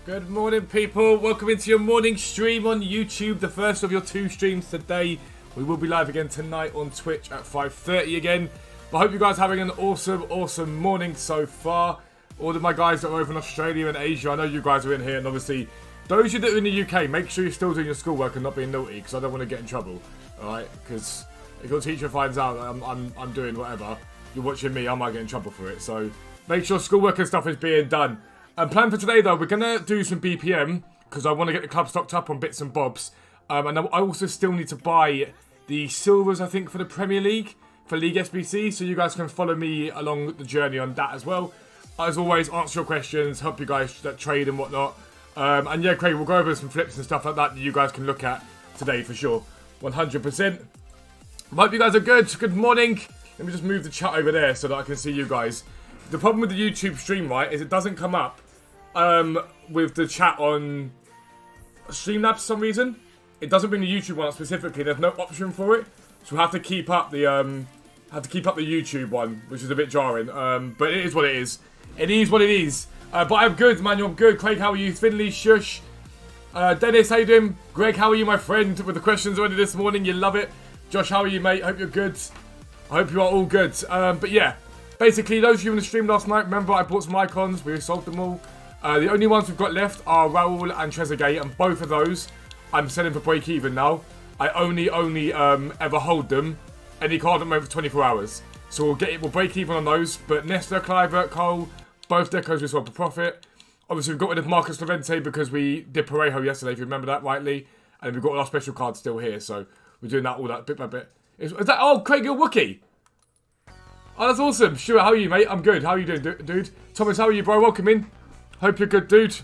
Good morning, people. Welcome into your morning stream on YouTube, the first of your 2 streams today. We will be live again tonight on Twitch at 5:30 again. But I hope you guys are having an awesome morning so far. All of my guys that are over in Australia and Asia, I know you guys are in here, and obviously those of you that are in the UK, make sure you're still doing your schoolwork and not being naughty, because I don't want to get in trouble. Alright? Because if your teacher finds out that I'm doing whatever, you're watching me, I might get in trouble for it. So make sure schoolwork and stuff is being done. And plan for today though, we're going to do some BPM, because I want to get the club stocked up on bits and bobs. And I also still need to buy the silvers, I think, for the Premier League, for League SBC, so you guys can follow me along the journey on that as well. As always, answer your questions, help you guys that trade and whatnot. And yeah, Craig, we'll go over some flips and stuff like that you guys can look at today for sure. 100%. Hope you guys are good. Good morning. Let me just move the chat over there so that I can see you guys. The problem with the YouTube stream, right, is it doesn't come up with the chat on Streamlabs for some reason. It doesn't bring the YouTube one up specifically. There's no option for it, so we have to keep up the YouTube one, which is a bit jarring. But it is what it is. It is what it is. But I'm good, man. I'm good. Craig, how are you? Finley, Shush. Dennis, how you doing? Greg, how are you, my friend? With the questions already this morning, you love it. Josh, how are you, mate? Hope you're good. I hope you are all good. But yeah, basically, those of you in the stream last night, remember I bought some icons. We sold them all. The only ones we've got left are Raul and Trezeguet, and both of those I'm selling for break even now. I only ever hold them any card at the moment for 24 hours. So we'll break even on those. But Nesta, Kluivert, Cole, both decos we sold for profit. Obviously we've got rid of Marcus Llorente because we did Parejo yesterday, if you remember that rightly. And we've got all our special cards still here, so we're doing that all that bit by bit. Is that, oh, Craig, you're Wookie. Oh, that's awesome. Stuart, how are you, mate? I'm good. How are you doing, dude? Thomas, how are you, bro? Welcome in. Hope you're good, dude.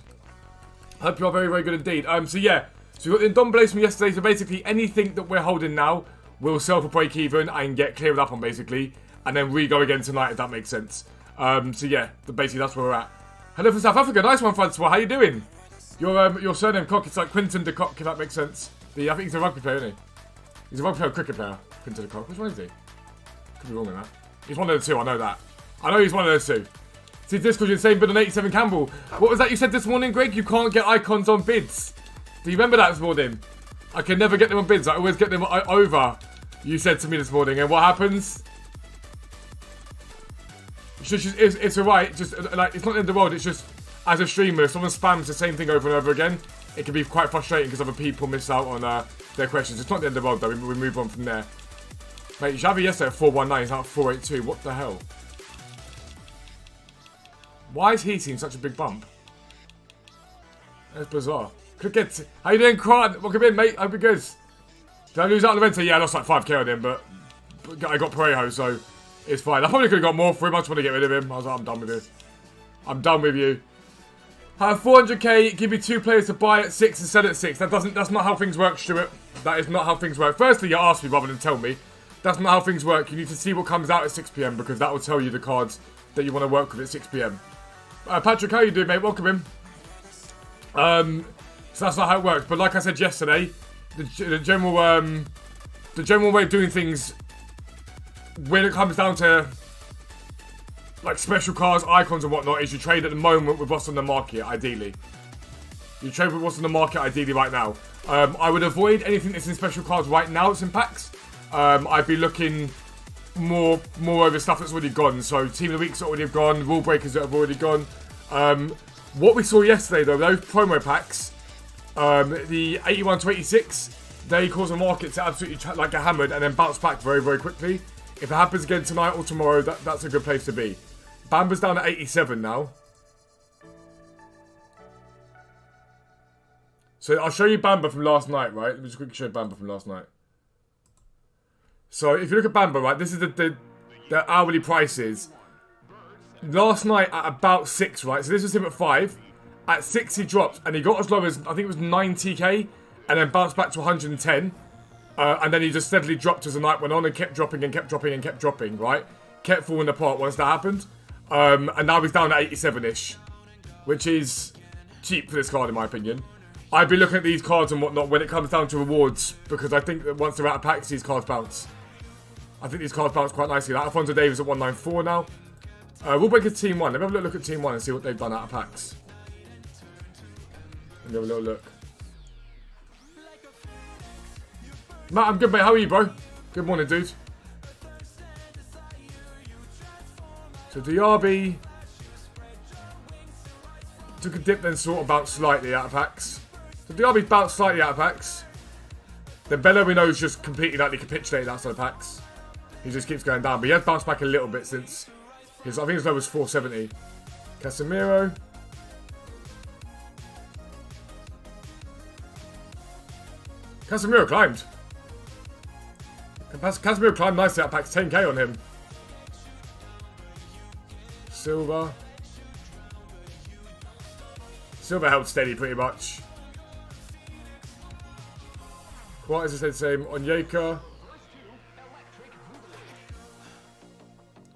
Hope you are very, very good indeed. So yeah. So we've got the Ndombele from yesterday. So basically anything that we're holding now, we'll sell for break even and get cleared up on basically. And then we go again tonight, if that makes sense. So yeah, basically that's where we're at. Hello from South Africa. Nice one, Fuzzball. How you doing? Your surname, Cock, it's like Quinton de Kock, if that makes sense. I think he's a rugby player, isn't he? He's a rugby player, cricket player. Quinton de Kock. Which one is he? Could be wrong in that. He's one of the two, I know that. I know he's one of those two. See, Discord, you're saying bid on 87 Campbell. What was that you said this morning, Greg? You can't get icons on bids. Do you remember that this morning? I can never get them on bids. I always get them over. You said to me this morning. And what happens? It's alright. Just like, it's not the end of the world. It's just, as a streamer, if someone spams the same thing over and over again, it can be quite frustrating because other people miss out on their questions. It's not the end of the world, though. We move on from there. Mate, Xavi yesterday at 419. He's now at 482. What the hell? Why is he seeing such a big bump? That's bizarre. Cricket, how you doing, Grant? Welcome in, mate. Hope you're good. Did I lose out on the Venta? Yeah, I lost like 5k on him, but I got Parejo, so it's fine. I probably could have got more for him. I just want to get rid of him. I was like, I'm done with you. I'm done with you. I have 400k. Give me 2 players to buy at 6 and sell at 6. That's not how things work, Stuart. That is not how things work. Firstly, you ask me rather than tell me. That's not how things work. You need to see what comes out at 6 PM because that will tell you the cards that you want to work with at 6 PM. Patrick, how you doing, mate? Welcome in. So that's not how it works. But like I said yesterday, the general way of doing things when it comes down to like special cards, icons and whatnot is you trade at the moment with what's on the market, ideally. You trade with what's on the market, ideally, right now. I would avoid anything that's in special cards right now that's in packs. I'd be looking more over stuff that's already gone. So Team of the Weeks that already have gone, Rule Breakers that have already gone. What we saw yesterday though, those promo packs, the 81 to 86, they cause the market to absolutely like get hammered and then bounce back very, very quickly. If it happens again tonight or tomorrow, that's a good place to be. Bamba's down at 87 now. So I'll show you Bamba from last night, right? Let me just quickly show you Bamba from last night. So if you look at Bamba, right, this is the hourly prices. Last night at about 6, right? So this was him at 5. At 6 he dropped and he got as low as, I think it was 90k and then bounced back to 110. And then he just steadily dropped as the night went on and kept dropping and kept dropping and kept dropping, right? Kept falling apart once that happened. And now he's down at 87-ish, which is cheap for this card in my opinion. I'd be looking at these cards and whatnot when it comes down to rewards because I think that once they're out of packs, these cards bounce. I think these cards bounce quite nicely. Like Alfonso Davies at 194 now. We'll break a Team 1. Let me have a look at Team 1 and see what they've done out of packs. Let me have a little look. Matt, I'm good, mate. How are you, bro? Good morning, dude. So DRB took a dip, then sort of bounced slightly out of packs. So DRB bounced slightly out of packs. Then Bello, we know, is just completely likely capitulated outside of packs. He just keeps going down, but he has bounced back a little bit since his, I think his low was 470. Casemiro. Casemiro climbed. Casemiro climbed nicely out of packs, 10k on him. Silva. Silva held steady pretty much. What as I said, same on Onyeka.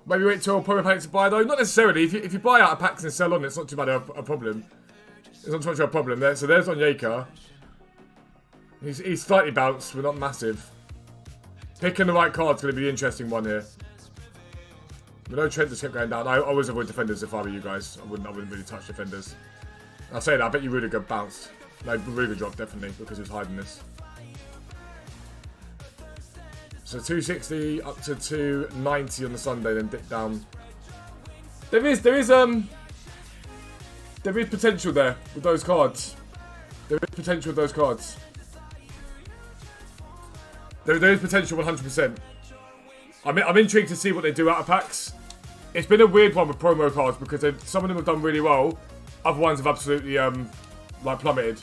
Maybe wait till promo packs to buy though. Not necessarily. If you buy out of packs and sell on, it's not too bad a problem. It's not too much of a problem there. So there's Onyeka. He's slightly bounced, but not massive. Picking the right card's going to be the interesting one here. But no, Trent just kept going down. I always avoid defenders if I were you guys. I wouldn't really touch defenders. I'll say that. I bet you Rudiger bounced. No, Rudiger dropped definitely because he was hiding this. So 260 up to 290 on the Sunday, then dip down. There is potential there with those cards. There is potential with those cards. There is potential 100%. I'm intrigued to see what they do out of packs. It's been a weird one with promo cards because some of them have done really well. Other ones have absolutely like plummeted.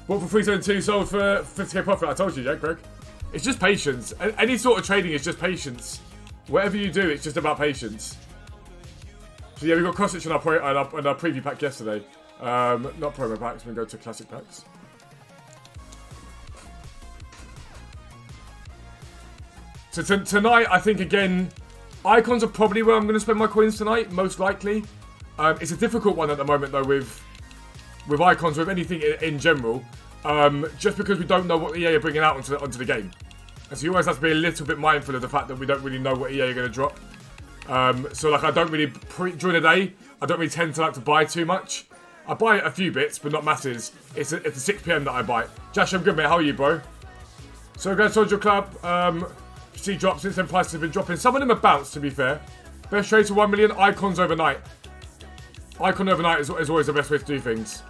Bought for 372, sold for 50k profit. I told you, yeah, Greg. It's just patience. Any sort of trading is just patience. Whatever you do, it's just about patience. So yeah, we got Kostic on our preview pack yesterday. Not promo packs, we go to classic packs. So tonight, I think again, icons are probably where I'm going to spend my coins tonight, most likely. It's a difficult one at the moment though with icons, with anything in general. Just because we don't know what EA are bringing out onto the game. And so you always have to be a little bit mindful of the fact that we don't really know what EA are going to drop. So like I don't really, during the day, I don't really tend to like to buy too much. I buy a few bits, but not masses. It's at 6 PM that I buy. Josh, I'm good, mate. How are you, bro? So go to Soldier Club. See drops since then, prices have been dropping. Some of them have bounced, to be fair. Best trade to 1 million, icons overnight. Icon overnight is always the best way to do things.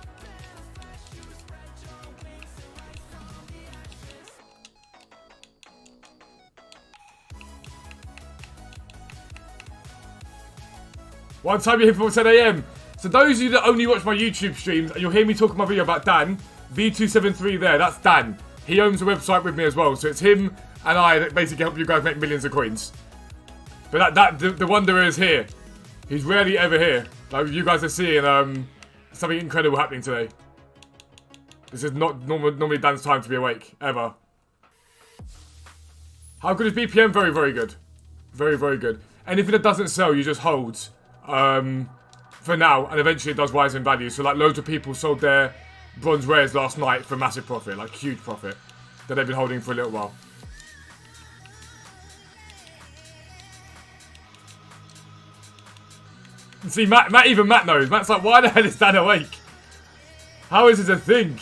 One time you're here before 10 AM. So those of you that only watch my YouTube streams, and you'll hear me talk in my video about Dan, V273 there, that's Dan. He owns the website with me as well, so it's him and I that basically help you guys make millions of coins. But the Wanderer is here. He's rarely ever here. Like you guys are seeing something incredible happening today. This is not normally Dan's time to be awake, ever. How good is BPM? Very, very good. Very, very good. Anything that doesn't sell, you just hold for now, and eventually it does rise in value. So like loads of people sold their bronze rares last night for massive profit, like huge profit, that they've been holding for a little while. See, even Matt knows. Matt's like, why the hell is Dan awake? How is this a thing?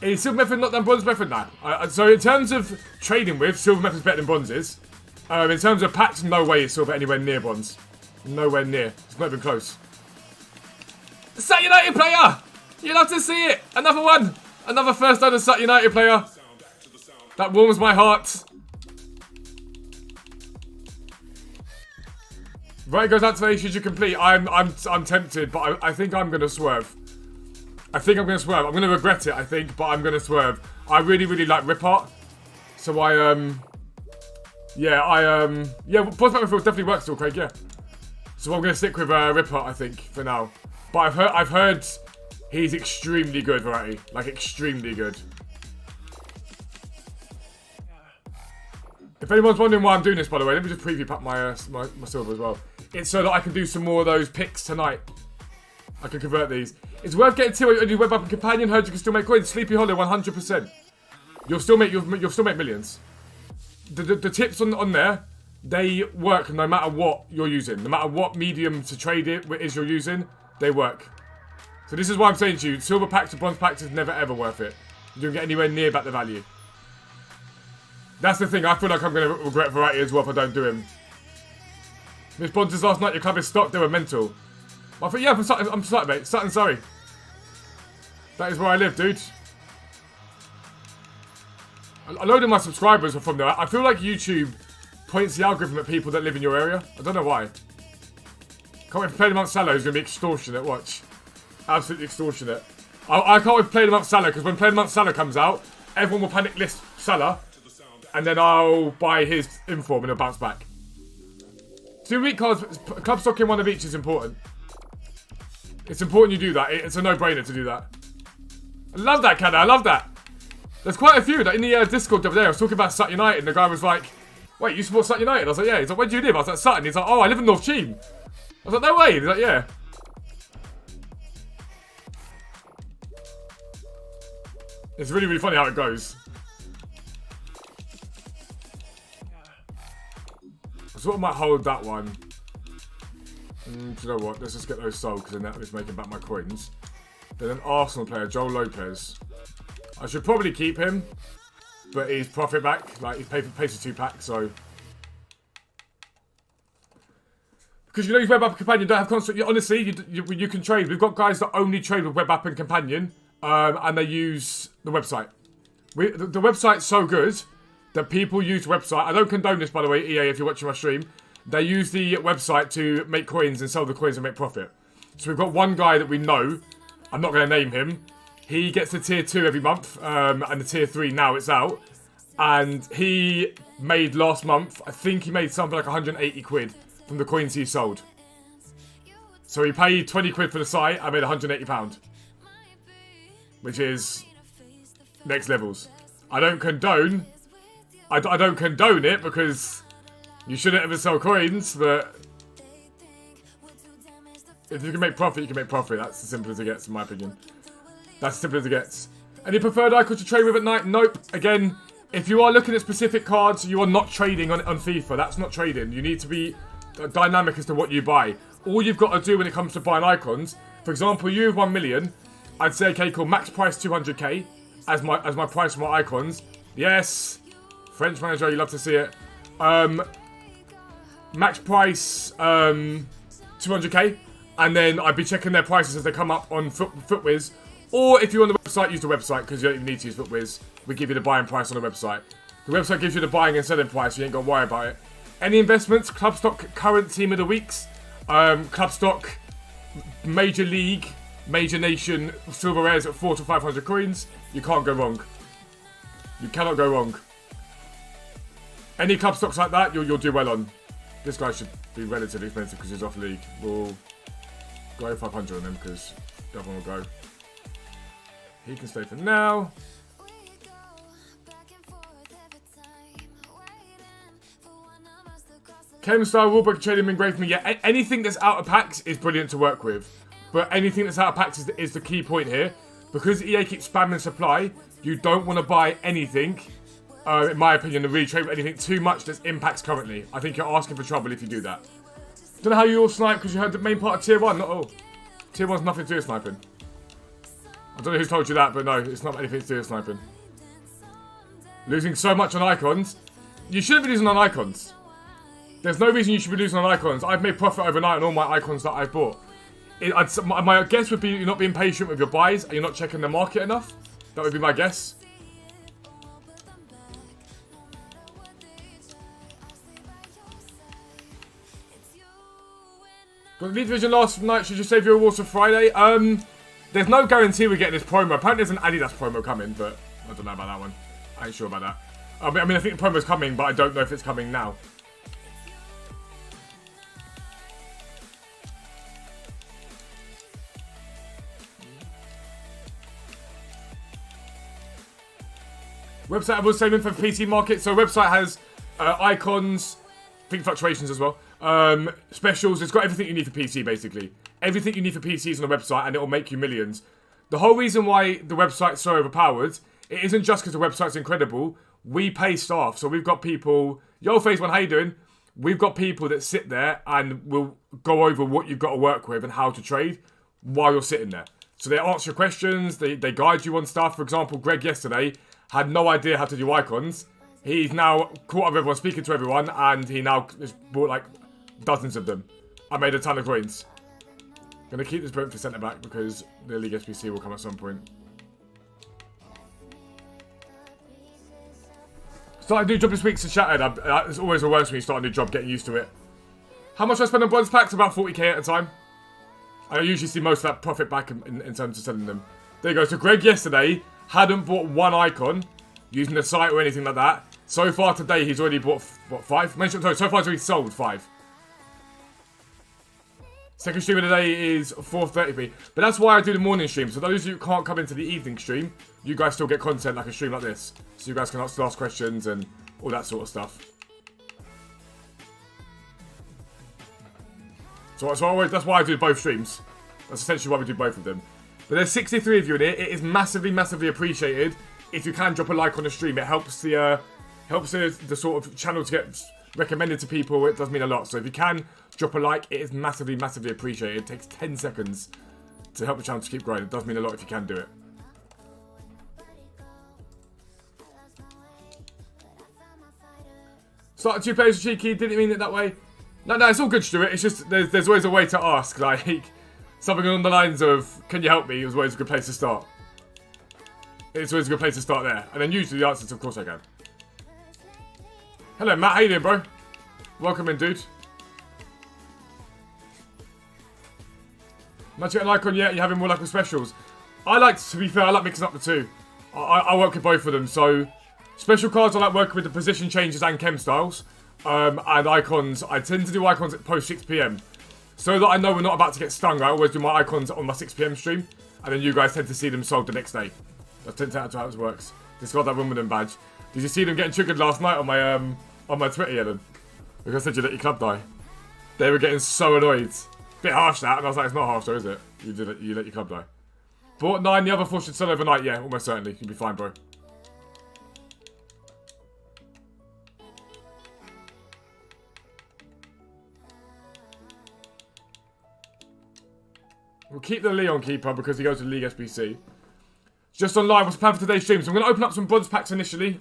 Is Silver Method not than Bronze Method? Nah. So in terms of trading with, Silver Method's better than Bronze is. In terms of packs, no way is Silver anywhere near Bronze. Nowhere near. It's not even close. Sat United player! You love to see it! Another one! Another first owner Sat United player. That warms my heart. Right, goes out today. Should you complete? I'm tempted, but I think I'm gonna swerve. I'm gonna regret it, I think, but I'm gonna swerve. I really, really like Rip Art, so yeah, Prospect Field definitely works still, Craig. Yeah, so I'm gonna stick with Rip Art, I think, for now. But I've heard he's extremely good, variety, like extremely good. If anyone's wondering why I'm doing this, by the way, let me just preview pack my silver as well. It's so that I can do some more of those picks tonight. I can convert these. It's worth getting to on your web app and companion. Heard you can still make coins. Sleepy Hollow, 100%. You'll still make millions. The tips on there, they work no matter what you're using. No matter what medium to trade it is you're using, they work. So this is why I'm saying to you, silver packs to bronze packs is never ever worth it. You don't get anywhere near back the value. That's the thing, I feel like I'm going to regret Variety as well if I don't do him. Miss Bonds last night, your club is stocked, they were mental. I thought, yeah, I'm Sutton, mate. Sutton, sorry. That is where I live, dude. A load of my subscribers are from there. I feel like YouTube points the algorithm at people that live in your area. I don't know why. Can't wait for Player of the Month Salah, who's going to be extortionate, watch. Absolutely extortionate. I can't wait for Player of the Month Salah, because when Player of the Month Salah comes out, everyone will panic list Salah, and then I'll buy his inform and he'll bounce back. 2 week cards, club stocking one of each is important. It's important you do that. It's a no-brainer to do that. I love that, Canada. I love that. There's quite a few. Like in the Discord the other day, I was talking about Sutton United, and the guy was like, wait, you support Sutton United? I was like, yeah. He's like, where do you live? I was like, Sutton. He's like, oh, I live in North Cheam. I was like, no way. He's like, yeah. It's really, really funny how it goes. I sort of might hold that one. Do you know what? Let's just get those sold, because then that is making back my coins. Then an Arsenal player, Joel Lopez. I should probably keep him, but he's profit back. Like, he's paid for 2 packs, so. Because you know, web app and companion don't have constant. Honestly, you can trade. We've got guys that only trade with web app and companion, and they use the website. The website's so good that people use the website. I don't condone this, by the way, EA, if you're watching my stream. They use the website to make coins and sell the coins and make profit. So we've got one guy that we know. I'm not going to name him. He gets the tier 2 every month, and the tier 3 now it's out. And he made last month, I think he made something like 180 quid from the coins he sold. So he paid 20 quid for the site, I made £180. Which is next levels. I don't condone it, because you shouldn't ever sell coins, but if you can make profit, you can make profit. That's as simple as it gets, in my opinion. That's as simple as it gets. Any preferred icon to trade with at night? Nope. Again, if you are looking at specific cards, you are not trading on FIFA. That's not trading. You need to be dynamic as to what you buy. All you've got to do when it comes to buying icons, for example, you have 1 million, I'd say, okay, cool, max price 200k as my price for my icons. Yes, French manager, you love to see it. Max price 200k, and then I'd be checking their prices as they come up on FootWiz. Or if you're on the website, use the website, because you don't even need to use FootWiz. We give you the buying price on the website. The website gives you the buying and selling price, you ain't got to worry about it. Any investments? Club stock current team of the weeks. Club stock, Major League, Major Nation, silver rares at 400 to 500 coins. You can't go wrong. You cannot go wrong. Any club stocks like that, you'll do well on. This guy should be relatively expensive because he's off league. We'll go 500 on him because the other one will go. He can stay for now. Chem-style rulebook trading engraved for me. Yeah, anything that's out of packs is brilliant to work with. But anything that's out of packs is the key point here. Because EA keeps spamming supply, you don't want to buy anything, in my opinion, to really trade with anything too much that's impacts currently. I think you're asking for trouble if you do that. Don't know how you all snipe because you heard the main part of tier 1. Not all. Tier 1's nothing to do with sniping. I don't know who told you that, but no, it's not anything to do with sniping. Losing so much on icons. You shouldn't be losing on icons. There's no reason you should be losing on icons. I've made profit overnight on all my icons that I've bought. My guess would be you're not being patient with your buys and you're not checking the market enough. That would be my guess. Got the League Division last night. Should you save your rewards for Friday? There's no guarantee we're getting this promo. Apparently there's an Adidas promo coming, but I don't know about that one. I ain't sure about that. I mean, I think the promo's coming, but I don't know if it's coming now. Website I was saving for PC market. So website has icons, I think fluctuations as well. Specials. It's got everything you need for PC basically. Everything you need for PC is on the website, and it will make you millions. The whole reason why the website's so overpowered, it isn't just because the website's incredible. We pay staff, so we've got people. Yo, Phase1, how you doing? We've got people that sit there and will go over what you've got to work with and how to trade while you're sitting there. So they answer your questions, they guide you on stuff. For example, Greg yesterday had no idea how to do icons. He's now caught up with everyone, speaking to everyone, and he now has bought like dozens of them. I made a ton of coins. Gonna keep this Brent for centre back because the League SBC will come at some point. Started a new job this week, so chatted. It's always the worst when you start a new job, getting used to it. How much do I spend on bronze packs? About 40k at a time. I usually see most of that profit back in terms of selling them. There you go. So Greg yesterday hadn't bought one icon using the site or anything like that. So far today, he's already bought, what, 5? Sorry, so far he's already sold 5. Second stream of the day is 4:30p. But that's why I do the morning stream. So those of you who can't come into the evening stream, you guys still get content like a stream like this. So you guys can ask questions and all that sort of stuff. So that's why I do both streams. That's essentially why we do both of them. But there's 63 of you in it. It is massively, massively appreciated. If you can drop a like on the stream, it helps the sort of channel to get recommended to people. It does mean a lot. So if you can drop a like, it is massively, massively appreciated. It takes 10 seconds to help the channel to keep growing. It does mean a lot if you can do it. Started 2 players cheeky. Didn't mean it that way. No, it's all good, Stuart. It's just there's always a way to ask. Like something along the lines of, "Can you help me?" is always a good place to start. It's always a good place to start there. And then usually the answer is, of course I can. Hello, Matt. How you doing, bro? Welcome in, dude. Not yet an icon yet. You're having more luck with specials. To be fair, I like mixing up the two. I work with both of them. So special cards, I like working with the position changes and chem styles. And icons, I tend to do icons at post 6 PM. So that I know we're not about to get stung, I always do my icons on my 6 PM stream. And then you guys tend to see them sold the next day. That's how it works. Discard that Wimbledon badge. Did you see them getting triggered last night on my Twitter, Ellen? Because I said you let your club die. They were getting so annoyed. Bit harsh that, and I was like, it's not harsh though, is it? You let your club die. Bought 9, the other 4 should sell overnight. Yeah, almost certainly. You'll be fine, bro. We'll keep the Leon keeper because he goes to League SBC. Just online, what's the plan for today's stream? So I'm going to open up some bronze packs initially.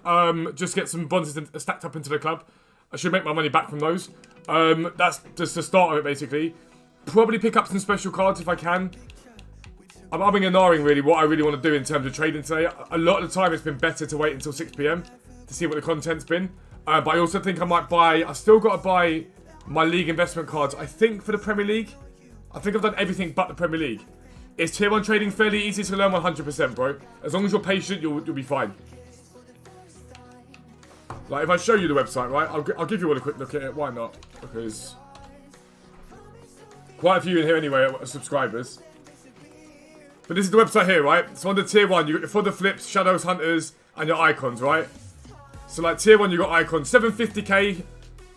Just get some bronzes stacked up into the club. I should make my money back from those. That's just the start of it, basically. Probably pick up some special cards if I can. I'm umming and ahhing, really, what I really want to do in terms of trading today. A lot of the time, it's been better to wait until 6 PM to see what the content's been. But I also think I might buy... I've still got to buy my league investment cards, I think, for the Premier League. I think I've done everything but the Premier League. Is tier 1 trading fairly easy to learn? 100%, bro. As long as you're patient, you'll be fine. Like, if I show you the website, right? I'll give you all a quick look at it. Why not? Because quite a few in here anyway are subscribers. But this is the website here, right? So under tier 1, you got your fodder flips, shadows, hunters, and your icons, right? So like tier 1, you got icons. 750k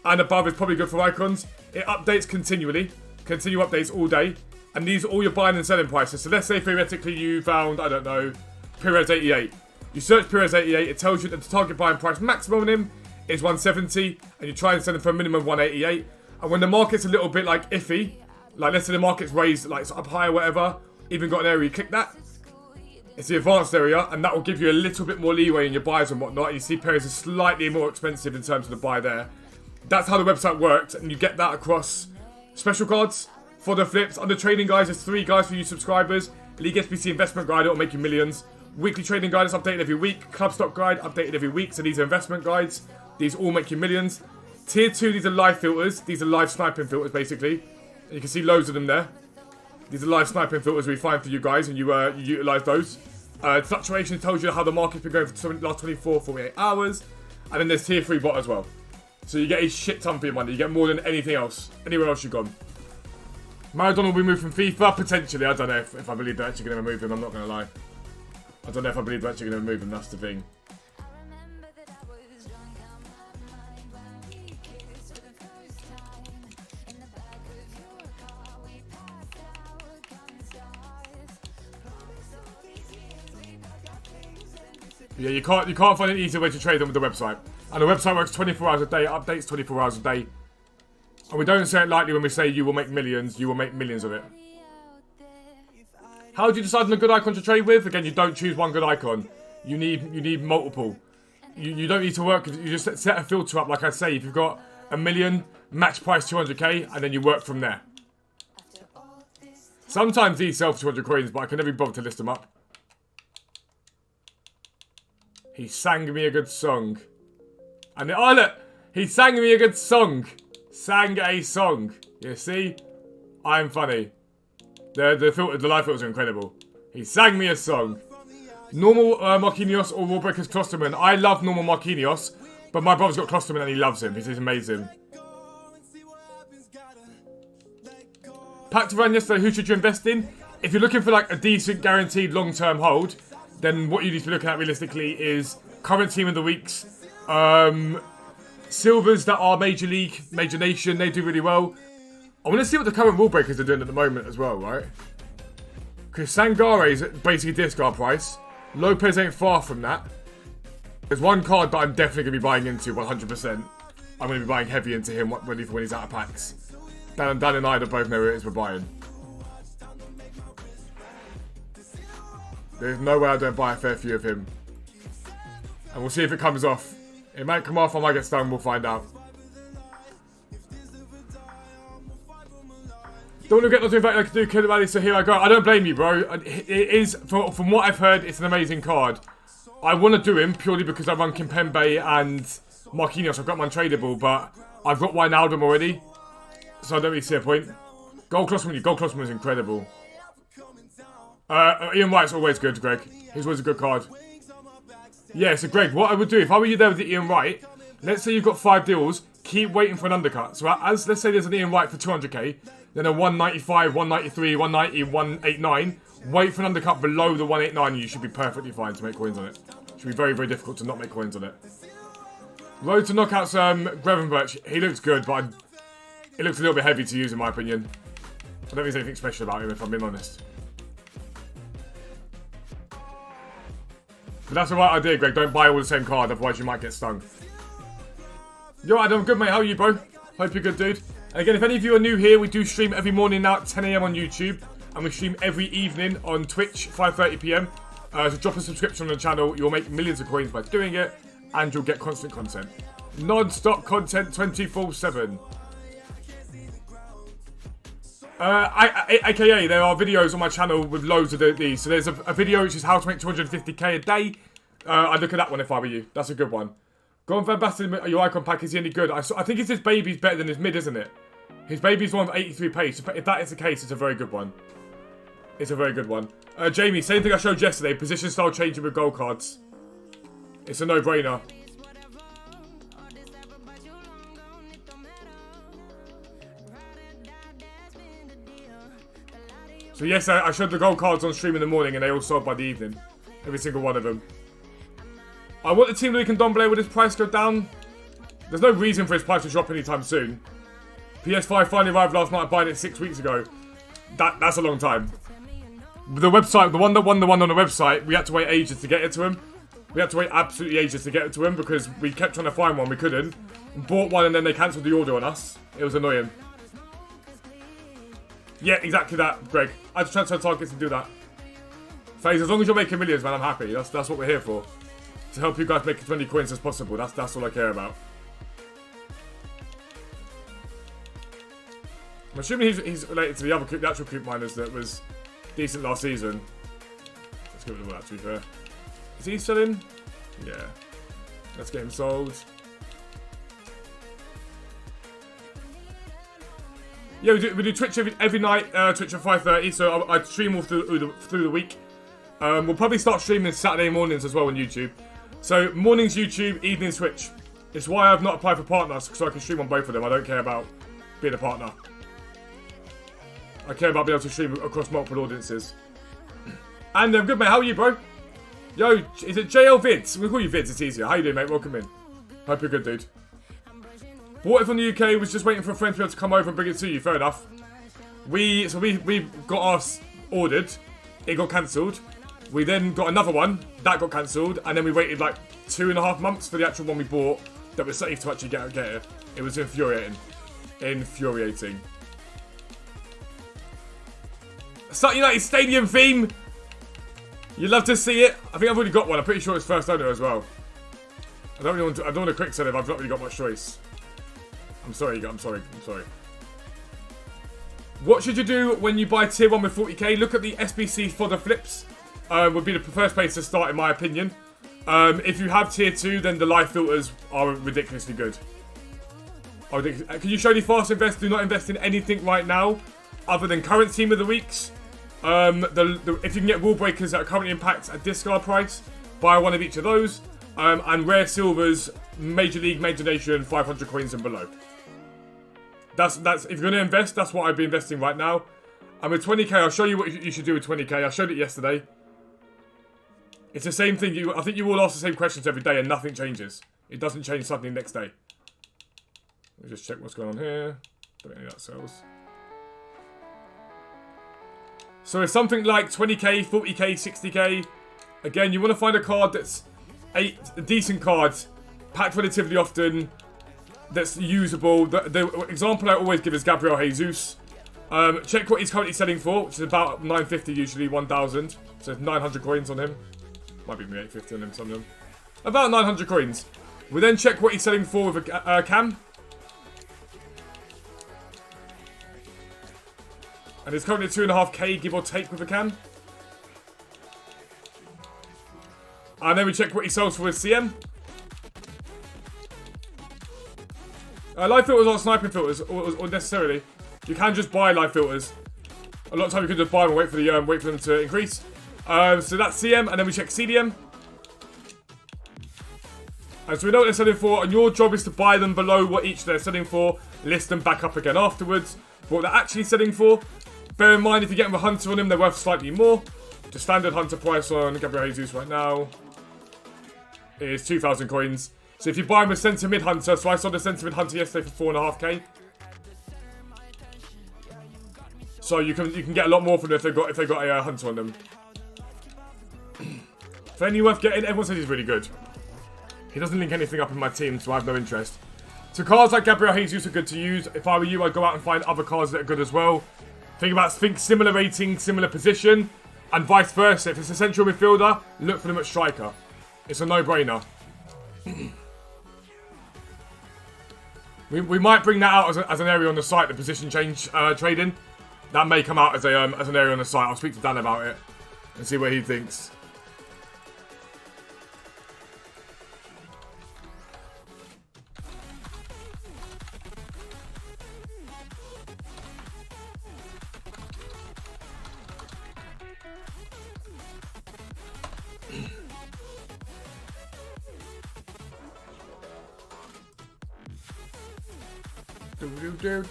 and above is probably good for icons. It updates continually. Continue updates all day. And these are all your buying and selling prices. So let's say theoretically you found, I don't know, Perez 88. You search Perez 88, it tells you that the target buying price maximum on him is 170. And you try and sell him for a minimum of 188. And when the market's a little bit like iffy, like let's say the market's raised like it's up high or whatever, even got an area, you click that. It's the advanced area, and that will give you a little bit more leeway in your buys and whatnot. And you see Perez is slightly more expensive in terms of the buy there. That's how the website works, and you get that across special cards, for the flips. Under trading guides, there's 3 guides for you subscribers. League SBC investment guide, it'll make you millions. Weekly trading guide is updated every week. Club stock guide, updated every week. So these are investment guides. These all make you millions. Tier 2, these are live filters. These are live sniping filters, basically. And you can see loads of them there. These are live sniping filters we find for you guys, and you utilise those. Fluctuation tells you how the market's been going for the last 24, 48 hours. And then there's tier 3 bot as well. So you get a shit ton for your money. You get more than anything else. Anywhere else you've gone. Maradona will be moved from FIFA? Potentially. I don't know if I believe they're actually going to remove him. I'm not going to lie. I don't know if I believe they're actually going to remove him. That's the thing. Yeah, you can't find an easy way to trade them with the website. And the website works 24 hours a day. It updates 24 hours a day. And we don't say it lightly when we say you will make millions. You will make millions of it. How do you decide on a good icon to trade with? Again, you don't choose one good icon. You need multiple. You don't need to work. You just set a filter up, like I say. If you've got $1 million, max price 200k, and then you work from there. Sometimes these sell for 200 coins, but I can never be bothered to list them up. He sang me a good song. And oh look, he sang me a good song. Sang a song. You see? I'm funny. The live filters are incredible. He sang me a song. Normal Marquinhos or Wallbreaker's Klosterman. I love normal Marquinhos, but my brother's got Klosterman and he loves him. He's amazing. Packed around yesterday, who should you invest in? If you're looking for like a decent guaranteed long-term hold, then what you need to be looking at realistically is current team of the weeks. Silvers that are Major League, Major Nation, they do really well. I want to see what the current rule breakers are doing at the moment as well, right? Because Sangare is basically discard price. Lopez ain't far from that. There's one card that I'm definitely going to be buying into 100%. I'm going to be buying heavy into him when he's out of packs. Dan and I both know who it is we're buying. There's no way I don't buy a fair few of him. And we'll see if it comes off. It might come off, I might get stung, we'll find out. Don't want to get nothing back like I do, Killer Valley, so here I go. I don't blame you, bro. It is, from what I've heard, it's an amazing card. I want to do him purely because I run Kimpembe and Marquinhos. I've got one tradable, but I've got Wijnaldum already. So I don't really see a point. Gold Klosterman is incredible. Ian Wright's always good, Greg. He's always a good card. Yeah, so Greg, what I would do, if I were you there with the Ian Wright, let's say you've got 5 deals, keep waiting for an undercut. So let's say there's an Ian Wright for 200k, then a 195, 193, 190, 189. Wait for an undercut below the 189 and you should be perfectly fine to make coins on it. It should be very, very difficult to not make coins on it. Road to knockouts, Grevenberch, he looks good, but it looks a little bit heavy to use in my opinion. I don't think there's anything special about him if I'm being honest. But that's the right idea, Greg. Don't buy all the same card, otherwise you might get stung. Yo, Adam, good mate. How are you, bro? Hope you're good, dude. And again, if any of you are new here, we do stream every morning now at 10 AM on YouTube. And we stream every evening on Twitch, 5:30 PM. So drop a subscription on the channel. You'll make millions of coins by doing it. And you'll get constant content. Non-stop content 24/7. AKA, there are videos on my channel with loads of these. So there's a video which is how to make 250k a day. I'd look at that one if I were you. That's a good one. Go on, Van Basten, your icon pack, is he any good? I think his baby's better than his mid, isn't it? His baby's one with 83 pace. If that is the case, it's a very good one. It's a very good one. Jamie, same thing I showed yesterday. Position style changing with gold cards. It's a no-brainer. So yes, I showed the gold cards on stream in the morning and they all sold by the evening. Every single one of them. I want the Team League and Don Blair with his price go down. There's no reason for his price to drop anytime soon. PS5 finally arrived last night. I bought it 6 weeks ago. That's a long time. The website, the one that won the one on the website, we had to wait ages to get it to him. We had to wait absolutely ages to get it to him because we kept trying to find one, we couldn't. Bought one and then they cancelled the order on us. It was annoying. Yeah, exactly that, Greg. I just transfer targets and do that. FaZe, as long as you're making millions, man, I'm happy. That's what we're here for. To help you guys make as many coins as possible. That's all I care about. I'm assuming he's related to the actual Coop Miners that was decent last season. Let's give it a that, to be fair. Is he selling? Yeah. Let's get him sold. Yeah, we do Twitch every night, Twitch at 5:30, so I stream all through the week. We'll probably start streaming Saturday mornings as well on YouTube. So, mornings YouTube, evenings Twitch. It's why I've not applied for partners, so I can stream on both of them. I don't care about being a partner. I care about being able to stream across multiple audiences. And good mate, how are you, bro? Yo, is it JL Vids? We'll call you Vids, it's easier. How you doing, mate? Welcome in. Hope you're good, dude. Bought it from the UK, was just waiting for a friend to be able to come over and bring it to you. Fair enough. We got ours ordered. It got cancelled. We then got another one. That got cancelled. And then we waited like 2.5 months for the actual one we bought that was safe to actually get it. It was infuriating. Infuriating. Sutton United Stadium theme. You'd love to see it. I think I've already got one. I'm pretty sure it's first owner as well. I don't want to quick sell it if I've not really got much choice. I'm sorry. What should you do when you buy tier 1 with 40k? Look at the SBC fodder flips. Would be the first place to start in my opinion. If you have tier 2, then the live filters are ridiculously good. Can you show any fast invest? Do not invest in anything right now other than current team of the weeks. If you can get rule breakers that are currently impact at discard price, buy one of each of those. And rare silvers, Major League, Major Nation, 500 coins and below. That's if you're going to invest, that's what I'd be investing right now. And with 20k, I'll show you what you should do with 20k. I showed it yesterday. It's the same thing. I think you all ask the same questions every day and nothing changes. It doesn't change something next day. Let me just check what's going on here. Don't any of that sells. So it's something like 20k, 40k, 60k. Again, you want to find a card that's a decent card, packed relatively often, that's usable. The example I always give is Gabriel Jesus. Check what he's currently selling for, which is about 950 usually, 1,000. So 900 coins on him. Might be 850 on him, some of them. About 900 coins. We then check what he's selling for with a cam. And it's currently 2.5k, give or take, with a cam. And then we check what he sells for with CM. Live filters aren't sniping filters, or necessarily. You can just buy live filters. A lot of time you can just buy them and wait for them to increase. So that's CM, and then we check CDM. And so we know what they're selling for, and your job is to buy them below what each they're selling for, list them back up again afterwards. But what they're actually selling for, bear in mind if you get them a hunter on them, they're worth slightly more. The standard hunter price on Gabriel Jesus right now is 2,000 coins. So if you buy them a centre mid hunter, so I saw the centre mid hunter yesterday for 4.5k. So you can get a lot more from them if they got a hunter on them. For any worth getting, everyone says he's really good. He doesn't link anything up in my team, so I have no interest. So cards like Gabriel Jesus are good to use. If I were you, I'd go out and find other cards that are good as well. Think similar rating, similar position, and vice versa. If it's a central midfielder, look for them at striker. It's a no-brainer. we might bring that out as an area on the site, the position change trading. That may come out as an area on the site. I'll speak to Dan about it and see what he thinks.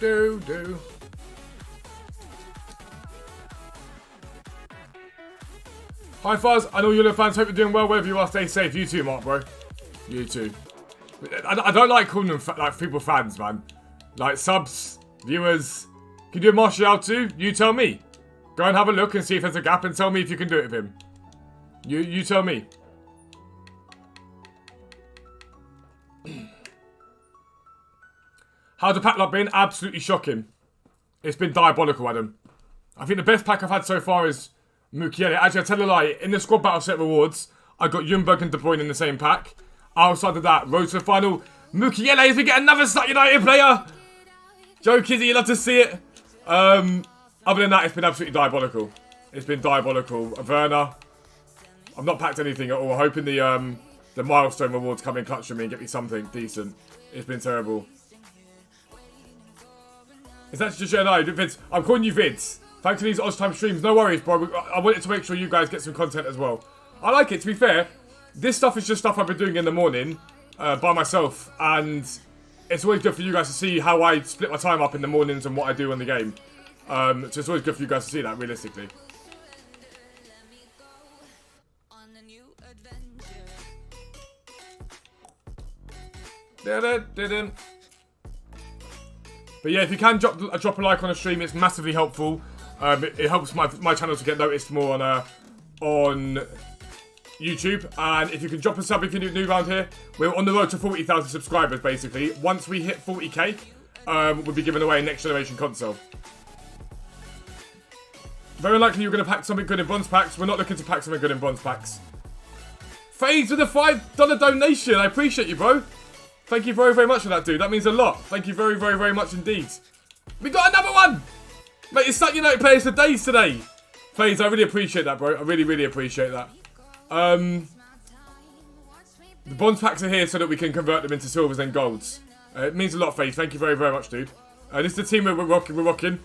Do. Hi Fuzz, I know you're fans, hope you're doing well, wherever you are, stay safe. You too, Mark, bro. You too. I don't like calling them like people fans, man. Like subs, viewers. Can you do a Martial too? You tell me. Go and have a look and see if there's a gap and tell me if you can do it with him. You tell me. How's the pack lot been? Absolutely shocking. It's been diabolical, Adam. I think the best pack I've had so far is Mukiele. Actually, I tell a lie. In the squad battle set rewards, I got Ljungberg and De Bruyne in the same pack. Outside of that, road to the final. Mukiele, as we get another Sutton United player. Joe Kizzy, you love to see it. Other than that, it's been absolutely diabolical. It's been diabolical. Werner. I've not packed anything at all. Hoping the milestone rewards come in clutch for me and get me something decent. It's been terrible. Is that just no, Vids? I'm calling you Vids. Thanks for these Oz Time streams. No worries, bro. I wanted to make sure you guys get some content as well. I like it, to be fair. This stuff is just stuff I've been doing in the morning by myself. And it's always good for you guys to see how I split my time up in the mornings and what I do on the game. So it's always good for you guys to see that, realistically. Didn't. But yeah, if you can drop a like on a stream, it's massively helpful. It helps my channel to get noticed more on YouTube. And if you can drop a sub if you're new around here, we're on the road to 40,000 subscribers, basically. Once we hit 40k, we'll be giving away a next generation console. Very likely you're going to pack something good in bronze packs. We're not looking to pack something good in bronze packs. Phase with a $5 donation. I appreciate you, bro. Thank you very, very much for that, dude. That means a lot. Thank you very, very, very much indeed. We got another one! Mate, it's Suck United Players for Days today. Phase, I really appreciate that, bro. I really, really appreciate that. The bronze packs are here so that we can convert them into silvers and golds. It means a lot, Phase. Thank you very, very much, dude. This is the team we're rocking.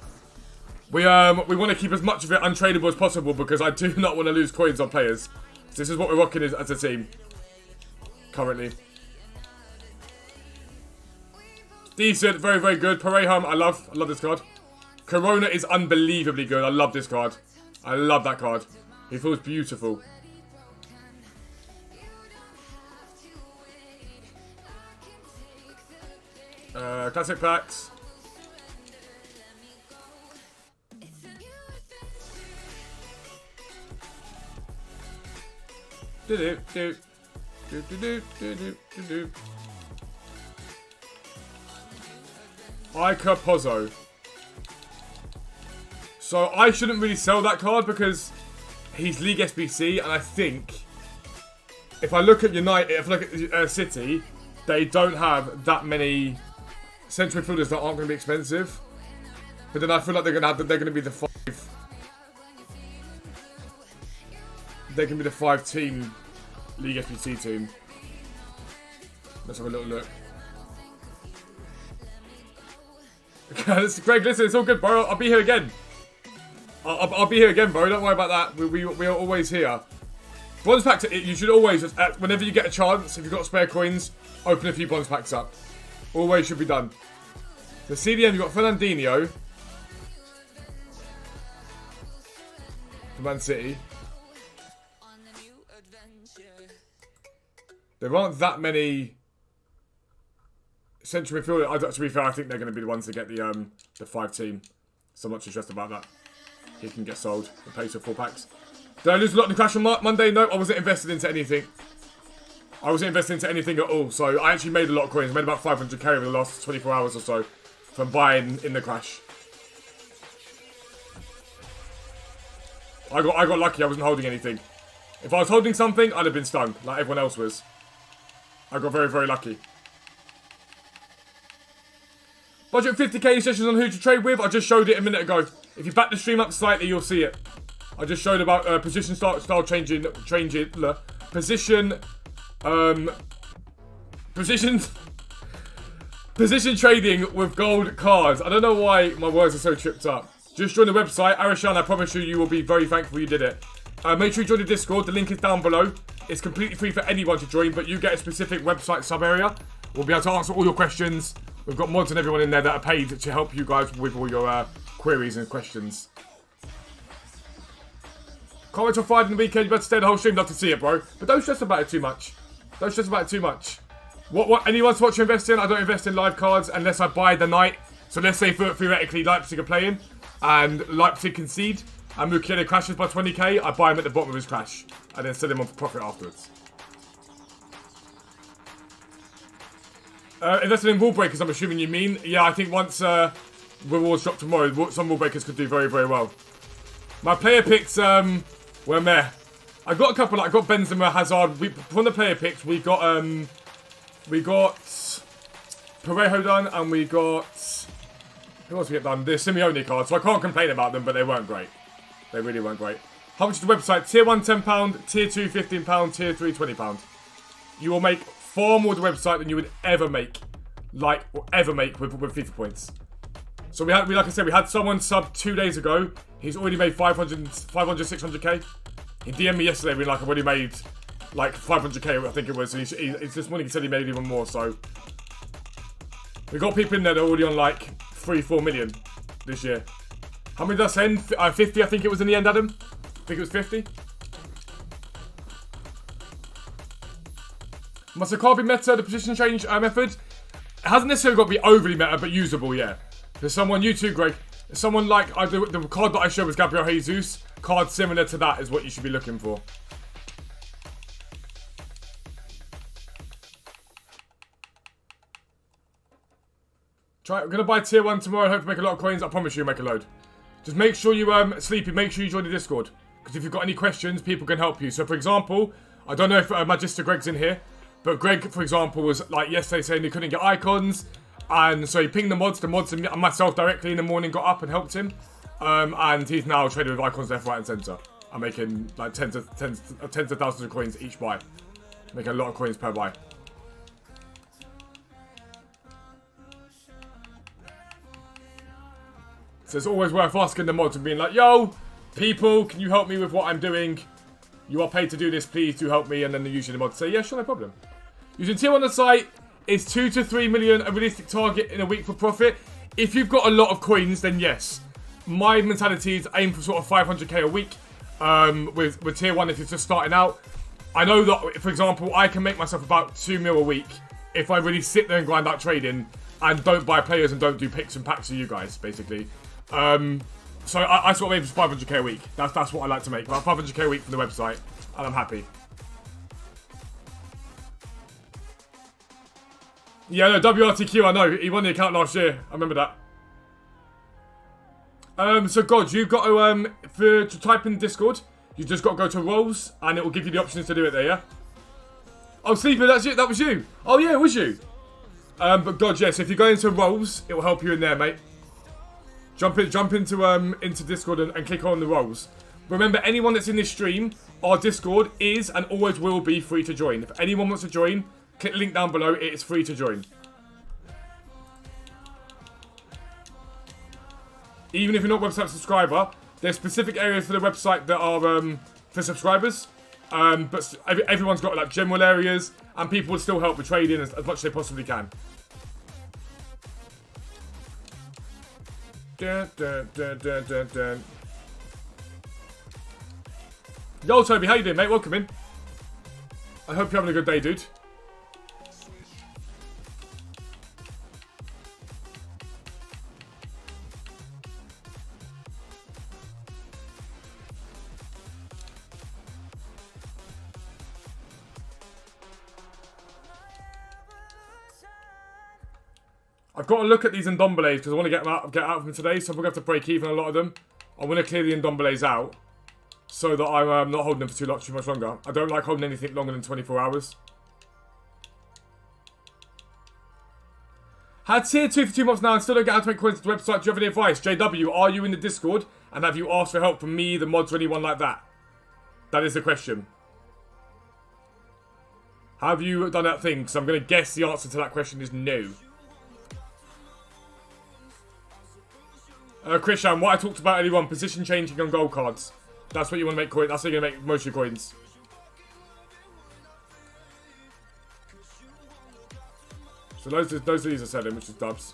We want to keep as much of it untradeable as possible because I do not want to lose coins on players. So this is what we're rocking as a team. Currently. Decent, very, very good. Pareham, I love this card. Corona is unbelievably good. I love this card. I love that card. He feels beautiful. Classic packs. Ica Pozzo. So I shouldn't really sell that card because he's League SBC, and I think if I look at United, if I look at City, they don't have that many central midfielders that aren't going to be expensive. But then I feel like they're going to be the five. They can be the 5-team League SBC team. Let's have a little look. Greg, listen, it's all good, bro. I'll be here again. I'll be here again, bro. Don't worry about that. We are always here. Bronze packs, you should always, whenever you get a chance, if you've got spare coins, open a few bronze packs up. Always should be done. The CDM, you've got Fernandinho. For Man City. There aren't that many central midfielders. To be fair, I think they're going to be the ones to get the 5-team. So I'm not too stressed about that. He can get sold and pay for 4 packs. Did I lose a lot in the crash on Monday? No, I wasn't invested into anything. I wasn't invested into anything at all. So I actually made a lot of coins. I made about 500k over the last 24 hours or so from buying in the crash. I got lucky. I wasn't holding anything. If I was holding something, I'd have been stung like everyone else was. I got very, very lucky. Budget 50k sessions on who to trade with. I just showed it a minute ago. If you back the stream up slightly, you'll see it. I just showed about position style changing, position trading with gold cards. I don't know why my words are so tripped up. Just join the website, Arishan. I promise you will be very thankful you did it. Make sure you join the Discord. The link is down below. It's completely free for anyone to join, but you get a specific website sub area. We'll be able to answer all your questions. We've got mods and everyone in there that are paid to help you guys with all your queries and questions. Can't wait till Friday in the weekend. You better stay the whole stream. Love to see it, bro. But don't stress about it too much. Don't stress about it too much. What anyone's watching invest in? I don't invest in live cards unless I buy the night. So let's say theoretically Leipzig are playing and Leipzig concede and Mukiele crashes by 20k. I buy him at the bottom of his crash and then sell him on for profit afterwards. Investing in wall breakers, I'm assuming you mean. Yeah, I think once rewards drop tomorrow, some wall breakers could do very, very well. My player picks were meh. I got a couple. I got Benzema, Hazard. From the player picks, we got Parejo done, and we got who else we get done? The Simeone cards. So I can't complain about them, but they weren't great. They really weren't great. How much is the website? Tier 1, £10. Tier 2, £15. Tier 3, £20. You will make far more with the website than you would ever make, with FIFA points. So like I said, we had someone sub 2 days ago. He's already made 500, 600k. He DM'd me yesterday being like, I've already made like 500k, I think it was. And this morning he said he made even more, so. We got people in there that are already on like 3-4 million this year. How many did I send? 50, I think it was in the end, Adam. I think it was 50. Must the card be meta, the position change method? It hasn't necessarily got to be overly meta, but usable, yeah. There's someone, you too, Greg. There's someone like, the card that I showed was Gabriel Jesus. Card similar to that is what you should be looking for. I'm going to buy tier 1 tomorrow. I hope to make a lot of coins. I promise you make a load. Just make sure you, Sleepy, make sure you join the Discord. Because if you've got any questions, people can help you. So, for example, I don't know if Magister Greg's in here, but Greg, for example, was like yesterday saying he couldn't get icons. And so he pinged the mods and myself directly in the morning got up and helped him. And he's now trading with icons left, right, and centre. I'm making like tens of thousands of coins each buy. Making a lot of coins per buy. So it's always worth asking the mods and being like, yo, people, can you help me with what I'm doing? You are paid to do this, please do help me. And then usually the mods say, yeah, sure, no problem. Using tier on the site, is 2 to 3 million a realistic target in a week for profit? If you've got a lot of coins, then yes. My mentality is aim for sort of 500k a week with tier 1 if you're just starting out. I know that, for example, I can make myself about 2 mil a week if I really sit there and grind out trading and don't buy players and don't do picks and packs for you guys, basically. So I sort of aim for 500k a week. That's what I like to make. About 500k a week from the website, and I'm happy. Yeah, no, WRTQ, I know. He won the account last year. I remember that. So, God, you've got to, to type in Discord, you just got to go to roles, and it will give you the options to do it there, yeah? Oh, Sleeper, that's you. That was you. Oh, yeah, it was you. But, God, yes, if you go into roles, it will help you in there, mate. Jump into Discord and click on the roles. Remember, anyone that's in this stream, our Discord is and always will be free to join. If anyone wants to join, click the link down below. It is free to join. Even if you're not a website subscriber, there's specific areas for the website that are for subscribers. But everyone's got like general areas, and people will still help with trading as much as they possibly can. Dun, dun, dun, dun, dun, dun. Yo, Toby, how you doing, mate? Welcome in. I hope you're having a good day, dude. I've got to look at these Ndombeles because I want to get out of them today, so I'm going to have to break even a lot of them. I want to clear the Ndombeles out so that I'm not holding them for too much longer. I don't like holding anything longer than 24 hours. Had tier 2 for 2 months now and still don't get how to make coins to the website. Do you have any advice? JW, are you in the Discord? And have you asked for help from me, the mods, or anyone like that? That is the question. Have you done that thing? Because I'm going to guess the answer to that question is no. Christian, what I talked about earlier on, position changing on gold cards. That's what you want to make coins. That's how you're going to make most of your coins. So those of these are selling, which is dubs.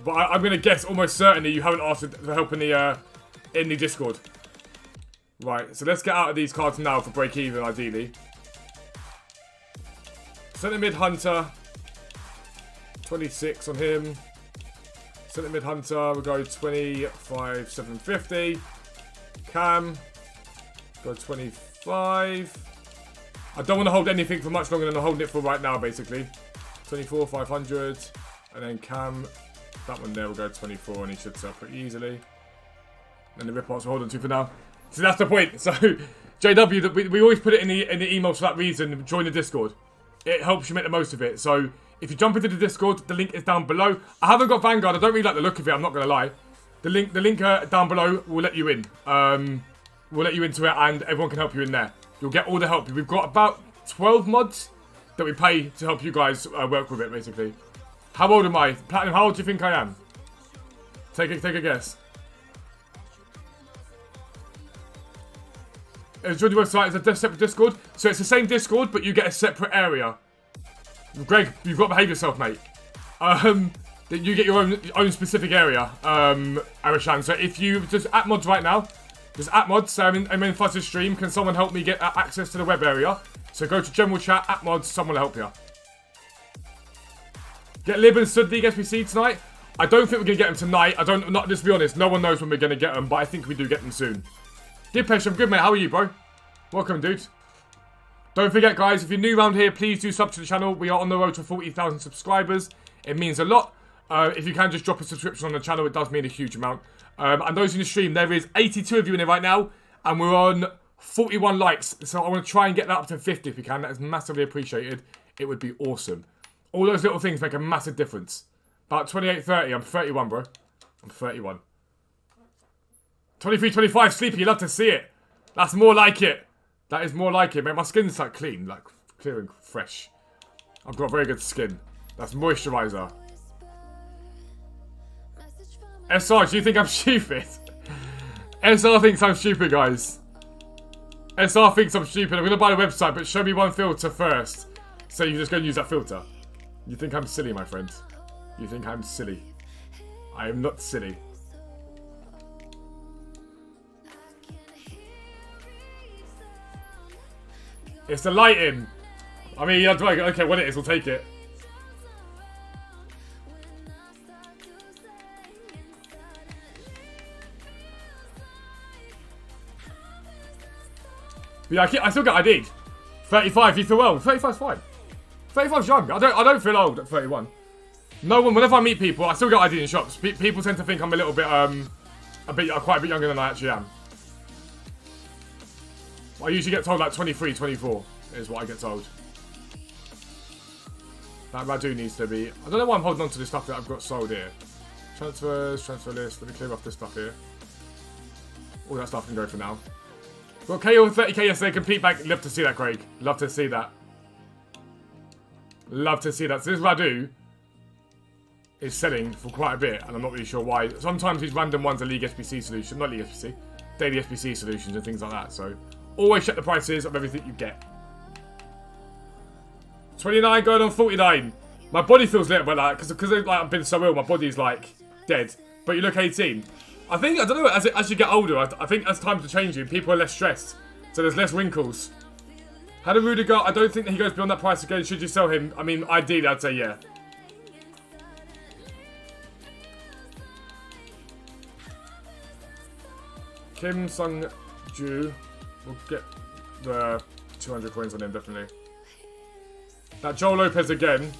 But I'm going to guess almost certainly you haven't asked for help in the Discord. Right, so let's get out of these cards now for break even, ideally. Centre mid Hunter. 26 on him. Centre mid Hunter, we'll go 25,750. Cam, go 25. I don't want to hold anything for much longer than I'm holding it for right now, basically. 24,500. And then Cam, that one there will go 24 and he should sell pretty easily. And the rip-offs we'll hold on to for now. So that's the point. So, JW, we always put it in the emails for that reason. Join the Discord. It helps you make the most of it. So, if you jump into the Discord, the link is down below. I haven't got Vanguard. I don't really like the look of it. I'm not going to lie. The link down below will let you in. We'll let you into it and everyone can help you in there. You'll get all the help. We've got about 12 mods that we pay to help you guys work with it, basically. How old am I? Platinum, how old do you think I am? Take a guess. Join the website. It's a separate Discord. So it's the same Discord, but you get a separate area. Greg, you've got to behave yourself, mate. You get your own specific area, Arishan. So if you just at mods right now, just at mods, so I'm in Fuzz's stream. Can someone help me get access to the web area? So go to general chat, at mods, someone will help you. Get Lib and Sud League SPC tonight. I don't think we're gonna get them tonight. Just to be honest, no one knows when we're gonna get them, but I think we do get them soon. Dipesh, I'm good, mate. How are you, bro? Welcome, dude. Don't forget, guys, if you're new around here, please do sub to the channel. We are on the road to 40,000 subscribers. It means a lot. If you can just drop a subscription on the channel, it does mean a huge amount. And those in the stream, there is 82 of you in it right now, and we're on 41 likes. So I want to try and get that up to 50 if we can. That is massively appreciated. It would be awesome. All those little things make a massive difference. About 28, 30. I'm 31, bro. I'm 31. 23, 25. Sleepy, you love to see it. That's more like it. That is more like it, mate. My skin's like clean, like clear and fresh. I've got very good skin. That's moisturizer. SR, do you think I'm stupid? SR thinks I'm stupid, guys. SR thinks I'm stupid. I'm going to buy the website, but show me one filter first. So you just go and use that filter. You think I'm silly, my friend? You think I'm silly? I am not silly. It's the lighting. I mean, yeah, okay, what it is, we'll take it. But yeah, I still get ID'd. 35, you feel old. 35's fine. 35's young. I don't feel old at 31. No one, whenever I meet people, I still get ID'd in shops. People tend to think I'm a little bit, quite a bit younger than I actually am. I usually get told like 23, 24 is what I get told. That Radu needs to be... I don't know why I'm holding on to this stuff that I've got sold here. Transfers, transfer list. Let me clear off this stuff here. All that stuff can go for now. Got KO 30k yesterday. Complete back. Love to see that, Craig. Love to see that. Love to see that. So this Radu is selling for quite a bit, and I'm not really sure why. Sometimes these random ones are League SBC solutions. Not League SBC. Daily SBC solutions and things like that. So always check the prices of everything you get. 29 going on 49. My body feels a little bit like that because like, I've been so ill. My body's like dead. But you look 18. I don't know. As you get older, I think as times are changing, people are less stressed, so there's less wrinkles. How did Rudiger? I don't think that he goes beyond that price again. Should you sell him? I mean, ideally, I'd say yeah. Kim Sung-ju will get the 200 coins on him, definitely. That Joel Lopez again.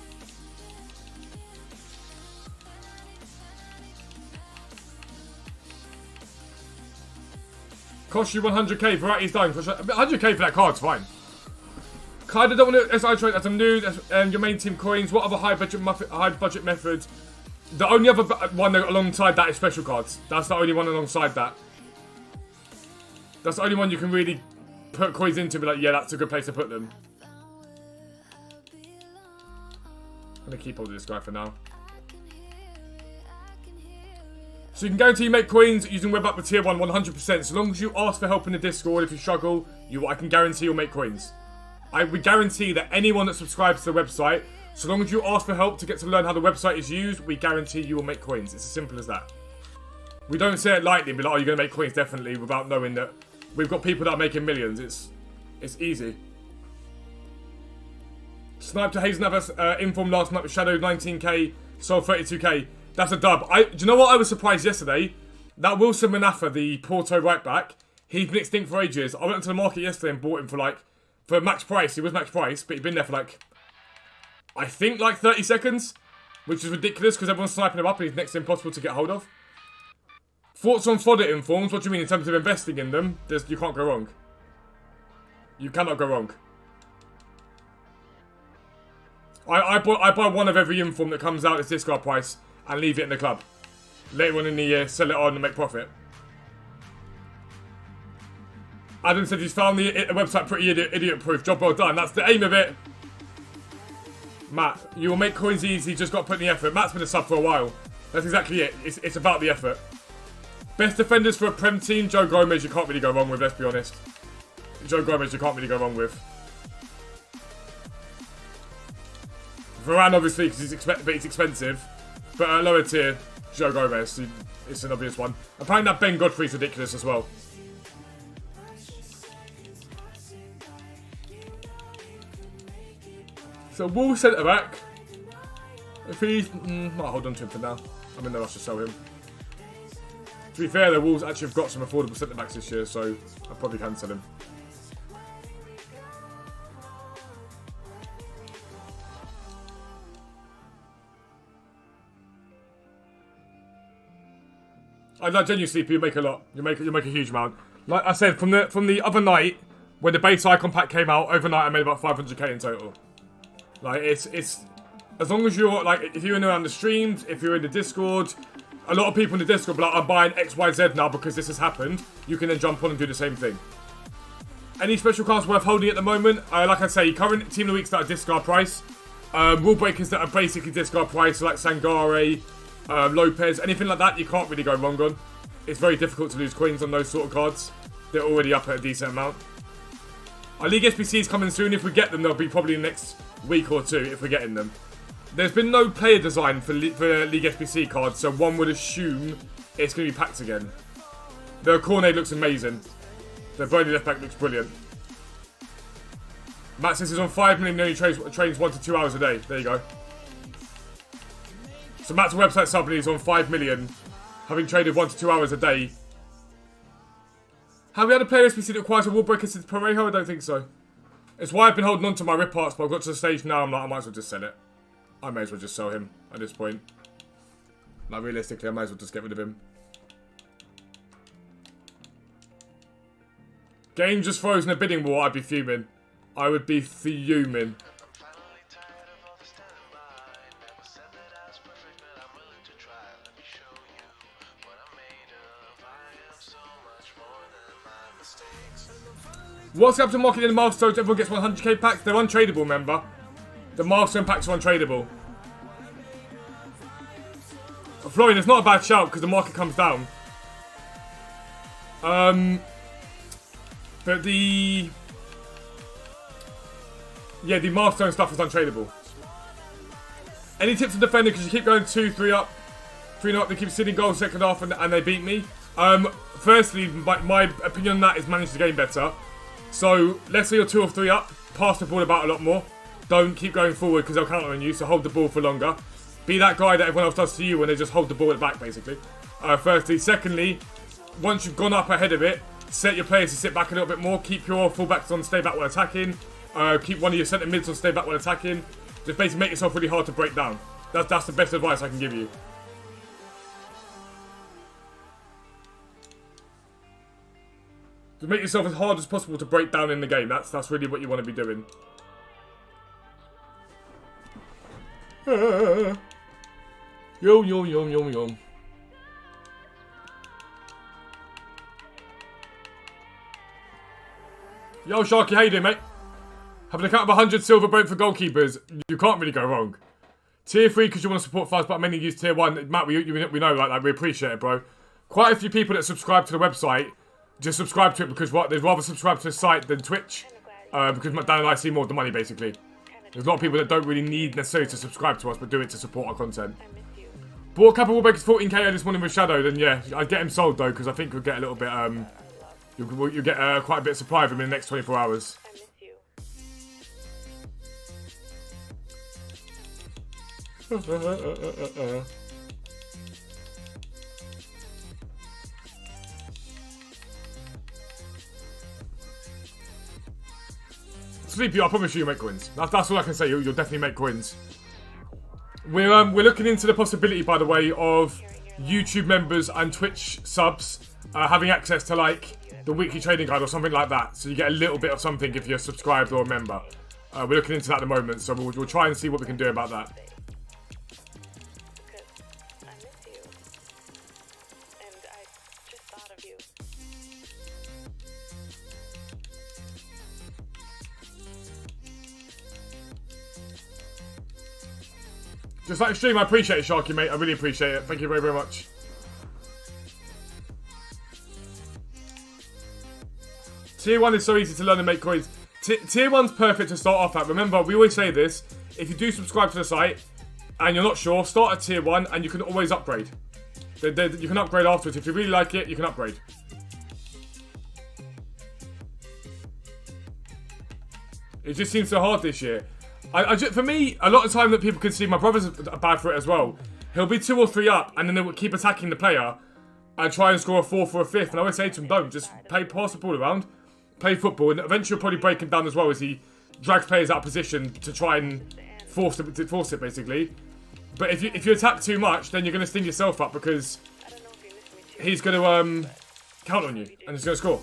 Cost you 100k, variety's done. 100k for that card's fine. Kinda don't want to SI trade as I'm new, your main team coins. What other high budget method? The only other one alongside that is special cards. That's the only one alongside that. That's the only one you can really put coins into and be like, yeah, that's a good place to put them. I'm gonna keep hold of this guy for now. So you can guarantee you make coins using web up with tier 1 100%. So long as you ask for help in the Discord, if you struggle, I can guarantee you'll make coins. I would guarantee that anyone that subscribes to the website, so long as you ask for help to get to learn how the website is used, we guarantee you will make coins. It's as simple as that. We don't say it lightly and be like, oh, you're going to make coins definitely, without knowing that we've got people that are making millions. It's easy. Sniped to Hazenavas informed last night with Shadow 19k, sold 32k. That's a dub. Do you know what? I was surprised yesterday. That Wilson Manafa, the Porto right back, he's been extinct for ages. I went into the market yesterday and bought him for max price. He was max price, but he'd been there for I think 30 seconds, which is ridiculous because everyone's sniping him up and he's next to impossible to get hold of. Thoughts on fodder informs? What do you mean in terms of investing in them? You can't go wrong. You cannot go wrong. I buy one of every inform that comes out as discard price and leave it in the club. Later on in the year, sell it on and make profit. Adam said he's found the website pretty idiot-proof. Job well done. That's the aim of it. Matt, you will make coins easy. Just got to put in the effort. Matt's been a sub for a while. That's exactly it. It's about the effort. Best defenders for a Prem team. Joe Gomez, you can't really go wrong with, let's be honest. Joe Gomez, you can't really go wrong with. Varane, obviously, because he's expensive. But at a lower tier, Joe Gomez. It's an obvious one. Apparently that Ben Godfrey's ridiculous as well. So, Wall centre back. If he's... I'll hold on to him for now. I'm in the rush to sell him. To be fair, the Wolves actually have got some affordable centre backs this year, so I probably can sell him. I like genuinely sleepy. You make a lot. You make a huge amount. Like I said, from the other night when the base icon pack came out, overnight I made about 500k in total. Like it's as long as you're like, if you're in around the streams, if you're in the Discord, a lot of people in the Discord, like, I'm buying XYZ now because this has happened. You can then jump on and do the same thing. Any special cards worth holding at the moment? Like I say, current Team of the Weeks that are discard price. Rule breakers that are basically discard price, like Sangare, Lopez, anything like that, you can't really go wrong on. It's very difficult to lose coins on those sort of cards. They're already up at a decent amount. Our League SBC is coming soon. If we get them, they'll be probably next week or two if we're getting them. There's been no player design for League SBC cards, so one would assume it's going to be packed again. The Cornet looks amazing. The Burnley left back looks brilliant. Matt says he's on 5 million and only trains 1 to 2 hours a day. There you go. So Matt's website sub is on 5 million, having traded 1 to 2 hours a day. Have we had a player SBC that requires a wall breaker since Parejo? I don't think so. It's why I've been holding on to my rip parts, but I've got to the stage now I'm like, I might as well just sell it. I may as well just sell him at this point. Like, realistically, I might as well just get rid of him. Game just frozen a bidding war, I'd be fuming. I would be fuming. What's up to market in the milestones? Everyone gets 100k packs. They're untradeable, remember? The milestone packs are untradeable. Florian, it's not a bad shout because the market comes down. But the milestone stuff is untradeable. Any tips on defending? Because you keep going 2-3 up, 3-0 up. They keep sitting goals second half and they beat me. Firstly, my opinion on that is manage the game better. So let's say you're 2 or 3 up, pass the ball about a lot more. Don't keep going forward because they'll counter on you, so hold the ball for longer. Be that guy that everyone else does to you when they just hold the ball at the back, basically. Firstly. Secondly, once you've gone up ahead of it, set your players to sit back a little bit more. Keep your fullbacks on stay back while attacking. Keep one of your centre mids on stay back while attacking. Just basically make yourself really hard to break down. That's the best advice I can give you. Just make yourself as hard as possible to break down in the game. That's really what you want to be doing. Yo, yo, yo, yo, yo. Yo, Sharky, how you doing, mate? Having a count of 100 silver break for goalkeepers. You can't really go wrong. Tier 3 because you want to support Fuzz, but I mainly use Tier 1. Matt, we know, like, we appreciate it, bro. Quite a few people that subscribe to the website just subscribe to it because what they'd rather subscribe to the site than Twitch. Because Dan and I see more of the money, basically. There's a lot of people that don't really need necessarily to subscribe to us, but do it to support our content. Bought a couple of Wallbreakers 14k this morning with Shadow, then yeah, I'd get him sold though, because I think we'll get a little bit, you'll get quite a bit of supply of him in the next 24 hours. Sleepy, I promise you, you'll make coins. That's all I can say. You'll definitely make coins. We're looking into the possibility, by the way, of YouTube members and Twitch subs having access to like the weekly trading guide or something like that. So you get a little bit of something if you're subscribed or a member. We're looking into that at the moment, so we'll try and see what we can do about that. Just like the stream, I appreciate it, Sharky, mate. I really appreciate it. Thank you very, very much. Tier 1 is so easy to learn and make coins. Tier 1's perfect to start off at. Remember, we always say this. If you do subscribe to the site and you're not sure, start at Tier 1 and you can always upgrade. You can upgrade afterwards. If you really like it, you can upgrade. It just seems so hard this year. For me, a lot of time that people can see, my brother's bad for it as well. He'll be 2 or 3 up, and then they'll keep attacking the player and try and score a 4th or a 5th. And I always say to him, don't. Just pass the ball around, play football, and eventually you'll probably break him down as well as he drags players out of position to try and force it, basically. But if you attack too much, then you're going to sting yourself up because he's going to count on you and he's going to score.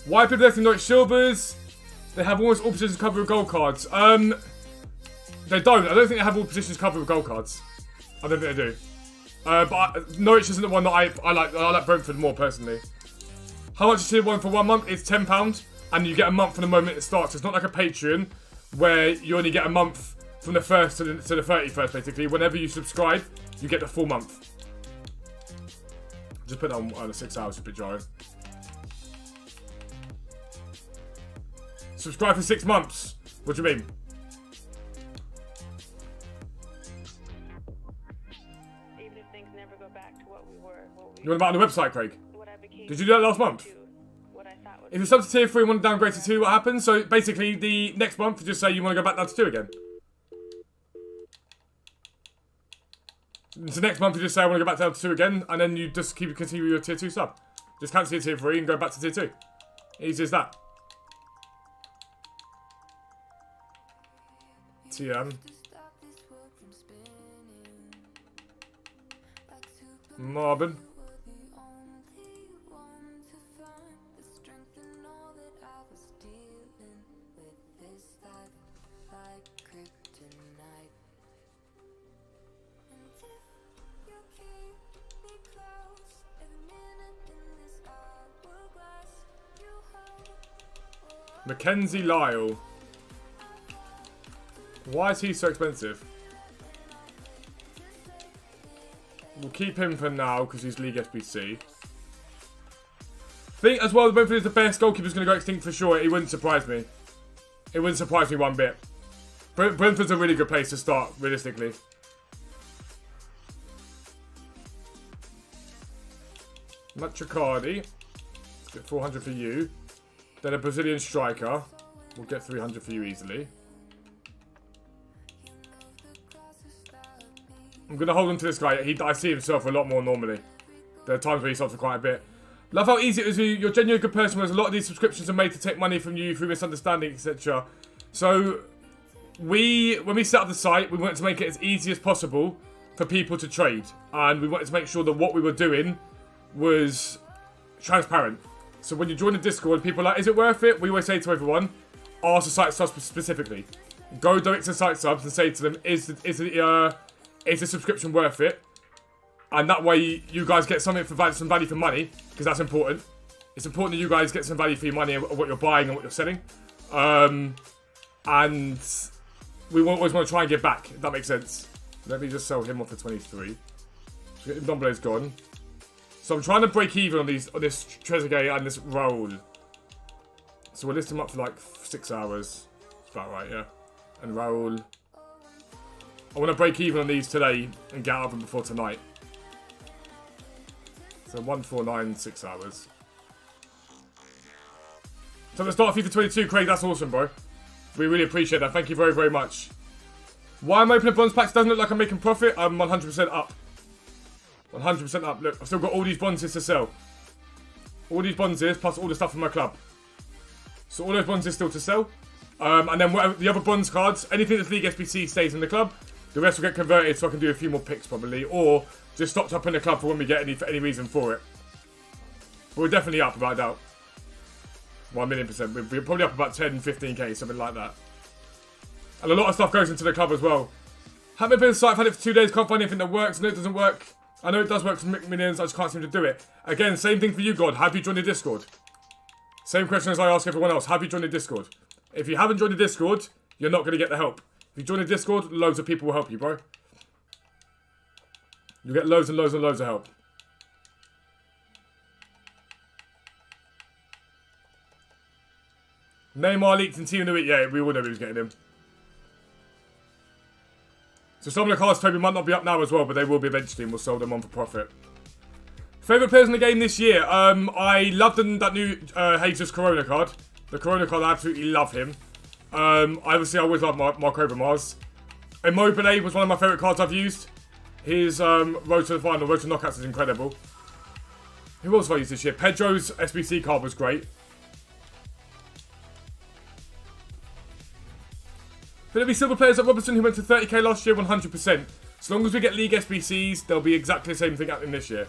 Why people left in Norwich Silvers? They have almost all positions covered with gold cards. They don't. I don't think they have all positions covered with gold cards. I don't think they do. But Norwich isn't the one that I like. I like Brentford more personally. How much is tier 1 for 1 month? It's £10, and you get a month from the moment it starts. It's not like a Patreon where you only get a month from the 1st to the 31st, basically. Whenever you subscribe, you get the full month. Just put that on 6 hours, it's a bit jarring. Subscribe for 6 months. What do you mean? Even if things never go back to what we were, you want about on the website, Craig? Did you do that last month? If you're sub to tier 3 and want to downgrade to 2, what happens? So basically, the next month, you just say you want to go back down to 2 again. So next month, you just say I want to go back down to 2 again, and then you just continue your tier 2 sub. Just cancel your tier 3 and go back to tier 2. Easy as that. TM. Marvin. Mackenzie Lyle. Why is he so expensive? We'll keep him for now because he's League SBC. I think as well, Brentford is the best goalkeeper's going to go extinct for sure. It wouldn't surprise me. It wouldn't surprise me one bit. Brentford's a really good place to start, realistically. Matricardi. Let's get 400 for you. Then a Brazilian striker. We'll get 300 for you easily. I'm going to hold on to this guy. I see him suffer a lot more normally. There are times where he suffers quite a bit. Love how easy it is. You're a genuinely good person, whereas a lot of these subscriptions are made to take money from you through misunderstanding, etc. So, when we set up the site, we wanted to make it as easy as possible for people to trade. And we wanted to make sure that what we were doing was transparent. So when you join the Discord, people are like, is it worth it? We always say to everyone, ask the site subs specifically. Go direct to site subs and say to them, is the subscription worth it? And that way you guys get something for some value for money, because that's important. It's important that you guys get some value for your money and what you're buying and what you're selling. And we always want to try and get back, if that makes sense. Let me just sell him off for 23. Ndombele's gone. So I'm trying to break even on this Trezeguet and this roll. So we'll list him up for like 6 hours. That's about right, yeah. And roll. I want to break even on these today and get out of them before tonight. So 149, 6 hours. So the start of FIFA 22, Craig, that's awesome, bro. We really appreciate that. Thank you very, very much. Why am I opening bronze packs? Doesn't look like I'm making profit. I'm 100% up. 100% up. Look, I've still got all these bronzes to sell. All these bronzes plus all the stuff from my club. So all those bronzes still to sell. And then the other bronze cards, anything that's League SBC stays in the club. The rest will get converted so I can do a few more picks probably. Or just stocked up in the club for when we get any reason for it. But we're definitely up, without a doubt. 1,000,000%. We're probably up about 10, 15k, something like that. And a lot of stuff goes into the club as well. Haven't been on the site, I've had it for 2 days, can't find anything that works. No, it doesn't work. I know it does work for millions, I just can't seem to do it. Again, same thing for you, God. Have you joined the Discord? Same question as I ask everyone else. Have you joined the Discord? If you haven't joined the Discord, you're not going to get the help. If you join the Discord, loads of people will help you, bro. You'll get loads and loads and loads of help. Neymar leaked and Team of the Week. Yeah, we all know he was getting him. So some of the cards, Toby, might not be up now as well, but they will be eventually, and we'll sell them on for profit. Favourite players in the game this year? I love that new Jesus Corona card. The Corona card, I absolutely love him. Obviously, I always love Mark Overmars. Immobile was one of my favourite cards I've used. His Road to the Final, Road to Knockouts is incredible. Who else have I used this year? Pedro's SBC card was great. Will there be silver players like Robertson who went to 30k last year? 100%. As long as we get League SBCs, there'll be exactly the same thing happening this year.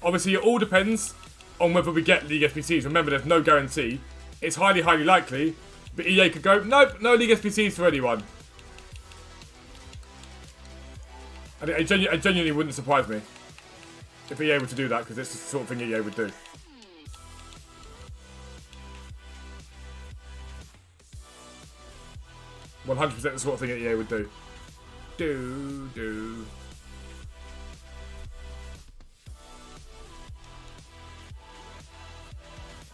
Obviously, it all depends on whether we get League SBCs. Remember, there's no guarantee. It's highly, highly likely. But EA could go, nope, no League SBCs for anyone. And it genuinely wouldn't surprise me if EA were to do that, because it's the sort of thing EA would do. "100% the sort of thing that EA would do. Do.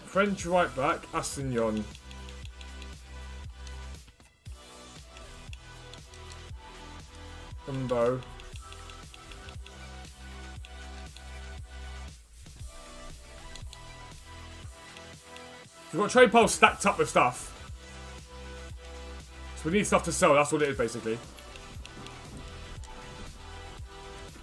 French right back, Assignon. Umbo. We've got trade piles stacked up with stuff. So we need stuff to sell, that's what it is basically.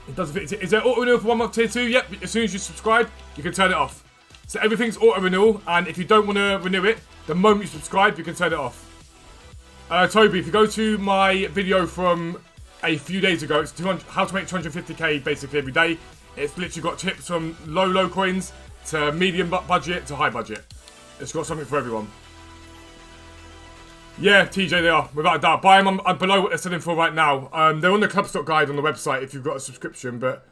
It does fit. Is there auto renewal for 1 month tier 2? Yep, as soon as you subscribe, you can turn it off. So everything's auto renewal, and if you don't want to renew it, the moment you subscribe, you can turn it off. Toby, if you go to my video from a few days ago, it's how to make 250k basically every day. It's literally got tips from low coins to medium budget to high budget. It's got something for everyone. Yeah, TJ, they are, without a doubt. Buy them, I'm below what they're selling for right now. They're on the club stock guide on the website if you've got a subscription, but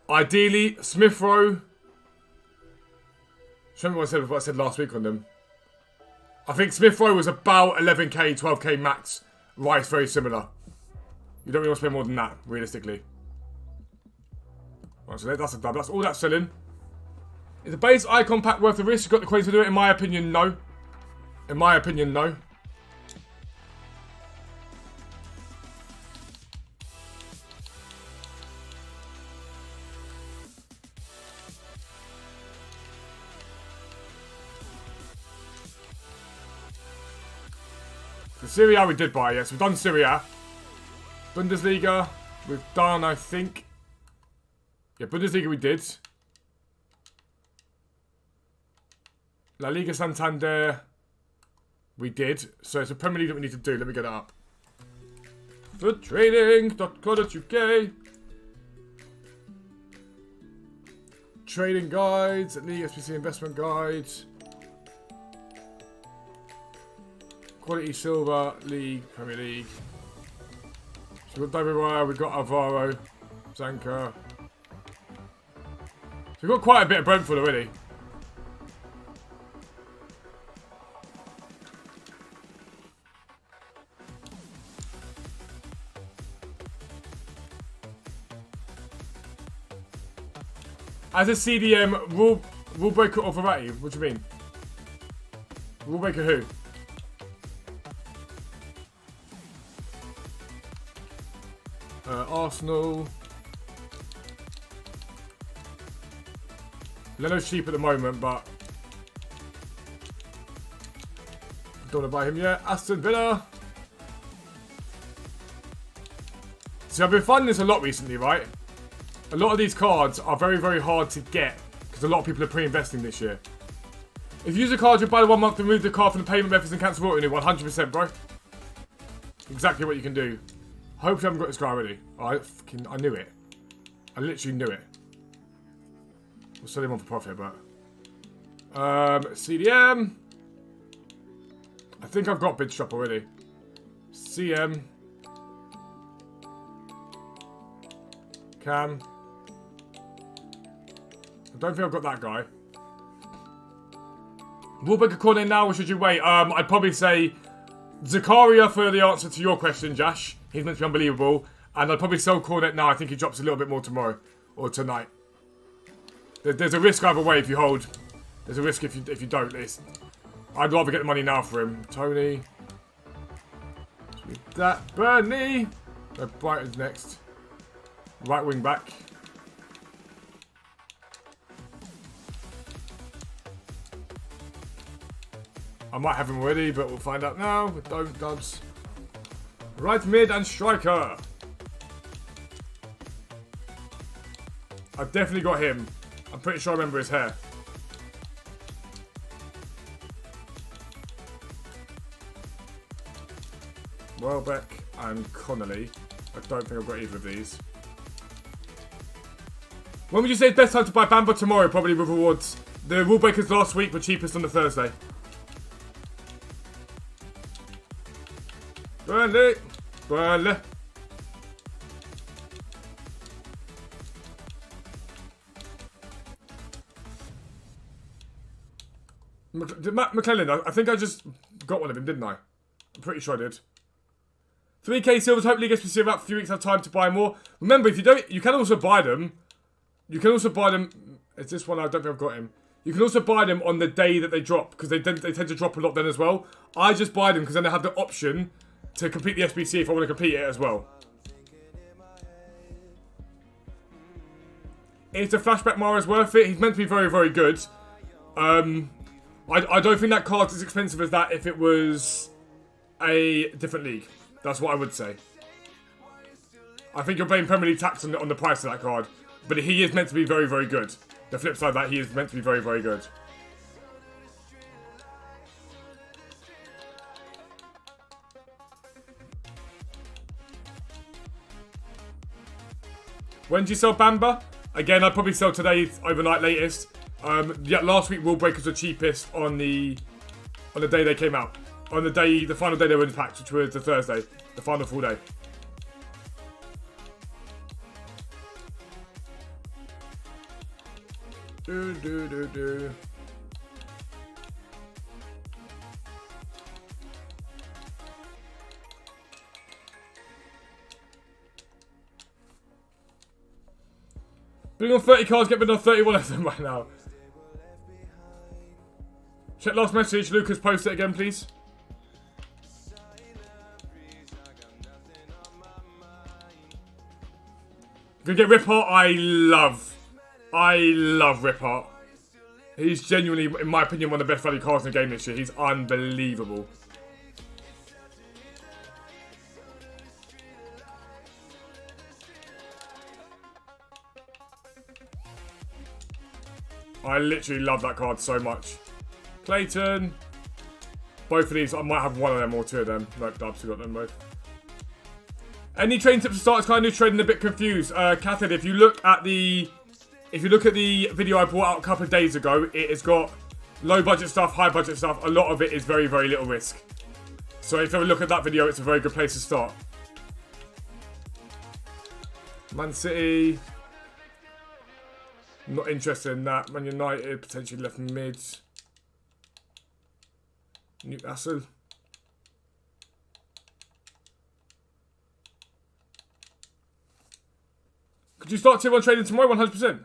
ideally, Smith Rowe. Show me what I said last week on them. I think Smith Rowe was about 11k, 12k max. Rice, very similar. You don't really want to spend more than that, realistically. Right, so that's a dub. That's all that's selling. Is the base icon pack worth the risk? You've got the coins to do it? In my opinion, no. In my opinion, no. The Serie A we did buy, yes. We've done Serie A. Bundesliga, we've done, I think. Yeah, Bundesliga we did. La Liga Santander, we did. So it's a Premier League that we need to do. Let me get it up. Foodtrading.co.uk. Trading guides, League SPC investment guides. Quality Silver, League, Premier League. So we've got David Raya, we've got Alvaro, Zanka. So we've got quite a bit of Brentford already. As a CDM, rule breaker or Verratti? What do you mean? Rule breaker who? Arsenal. Leno's cheap at the moment, but don't want to buy him yet. Aston Villa. See, I've been finding this a lot recently, right? A lot of these cards are very, very hard to get because a lot of people are pre-investing this year. If you use a card, you buy the 1 month, remove the card from the payment methods and cancel auto renew. 100%, bro. Exactly what you can do. Hopefully I haven't got this guy already. I knew it. I literally knew it. We'll sell him on for profit, but... CDM. I think I've got bid shop already. CM. Cam. I don't think I've got that guy. Rulebook a corner now, or should you wait? I'd probably say Zakaria for the answer to your question, Josh. He's meant to be unbelievable. And I'd probably sell Cornet now. I think he drops a little bit more tomorrow. Or tonight. There's a risk either way if you hold. There's a risk if you don't. I'd rather get the money now for him. Tony. That. Burnley. Brighton's next. Right wing back. I might have him already, but we'll find out now with those dubs. Right mid and striker. I've definitely got him. I'm pretty sure I remember his hair. Welbeck and Connolly. I don't think I've got either of these. When would you say it's best time to buy Bamba? Tomorrow, probably with rewards. The rule breakers last week were cheapest on the Thursday. Burnley. Burnley. McClellan, I think I just got one of him, didn't I? I'm pretty sure I did. 3k silvers, hopefully gets me about a few weeks have time to buy more. Remember, if you don't, you can also buy them. You can also buy them. It's this one, I don't think I've got him. You can also buy them on the day that they drop, because they tend to drop a lot then as well. I just buy them because then I have the option to complete the SBC if I want to complete it as well. Is the flashback Mara's worth it? He's meant to be very, very good. I don't think that card's as expensive as that if it was a different league. That's what I would say. I think you're paying Premier League tax on the price of that card. But he is meant to be very, very good. The flip side of that, he is meant to be very, very good. When do you sell Bamba? Again, I'd probably sell today overnight latest. Yeah, last week Rule Breakers were cheapest on the day they came out. On the final day they were in the packs, which was the Thursday. The final full day. Do. Bring on 30 cards, get rid of 31 of them right now. Check last message. Lucas, post it again, please. Gonna get Ripart. I love Ripart. He's genuinely, in my opinion, one of the best value cards in the game this year. He's unbelievable. I literally love that card so much. Clayton. Both of these, I might have one of them or two of them. Nope, Dubs got them both. Any trading tips for starters? Kind of trading a bit confused. Catherine, if you look at the video I brought out a couple of days ago, it has got low budget stuff, high budget stuff. A lot of it is very, very little risk. So if you have a look at that video, it's a very good place to start. Man City. Not interested in that. Man United, potentially left mid. Newcastle. Could you start tier 1 trading tomorrow? 100%.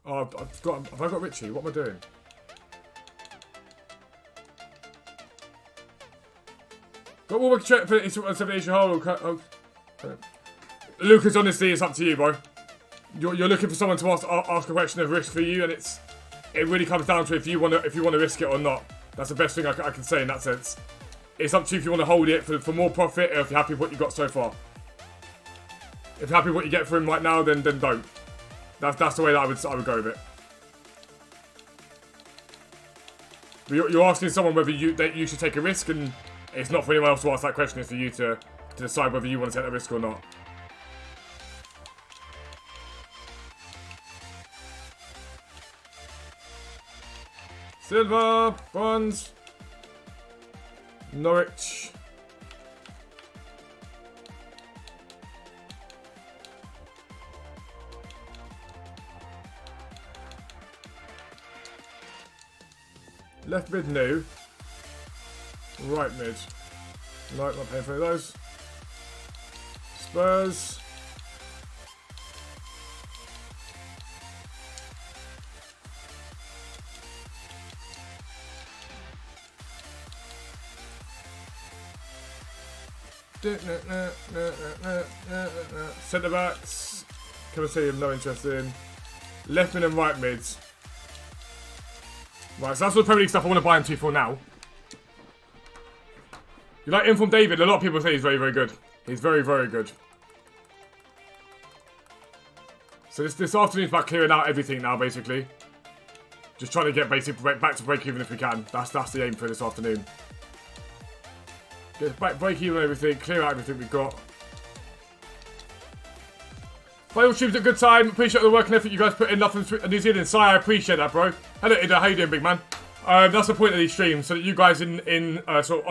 Oh, have I got Richie? What am I doing? Got Warwick check for 78 hole. Lucas, honestly, it's up to you, bro. You're looking for someone to ask a question of risk for you, and it really comes down to if you want to risk it or not. That's the best thing I can say in that sense. It's up to you if you want to hold it for more profit, or if you're happy with what you got so far. If you're happy with what you get for him right now, then don't. That's the way that I would go with it. But you're asking someone whether you should take a risk, and it's not for anyone else to ask that question. It's for you to decide whether you want to take that risk or not. Silver, bronze, Norwich. Left mid new. Right mid. No, not paying for those. Spurs. Centre backs. Can I say I'm no interest in. Left mid and right mids. Right, so that's all the Premier League stuff I want to buy into for now. You like Inform David? A lot of people say he's very, very good. He's very, very good. So this afternoon's about clearing out everything now, basically. Just trying to get basically back to break even if we can. That's the aim for this afternoon. Get back, break even everything, clear out everything we've got. Final stream's a good time. Appreciate the work and effort you guys put in. Nothing New Zealand. Si, I appreciate that, bro. Hello, Ida. How you doing, big man? That's the point of these streams, so that you guys in sort of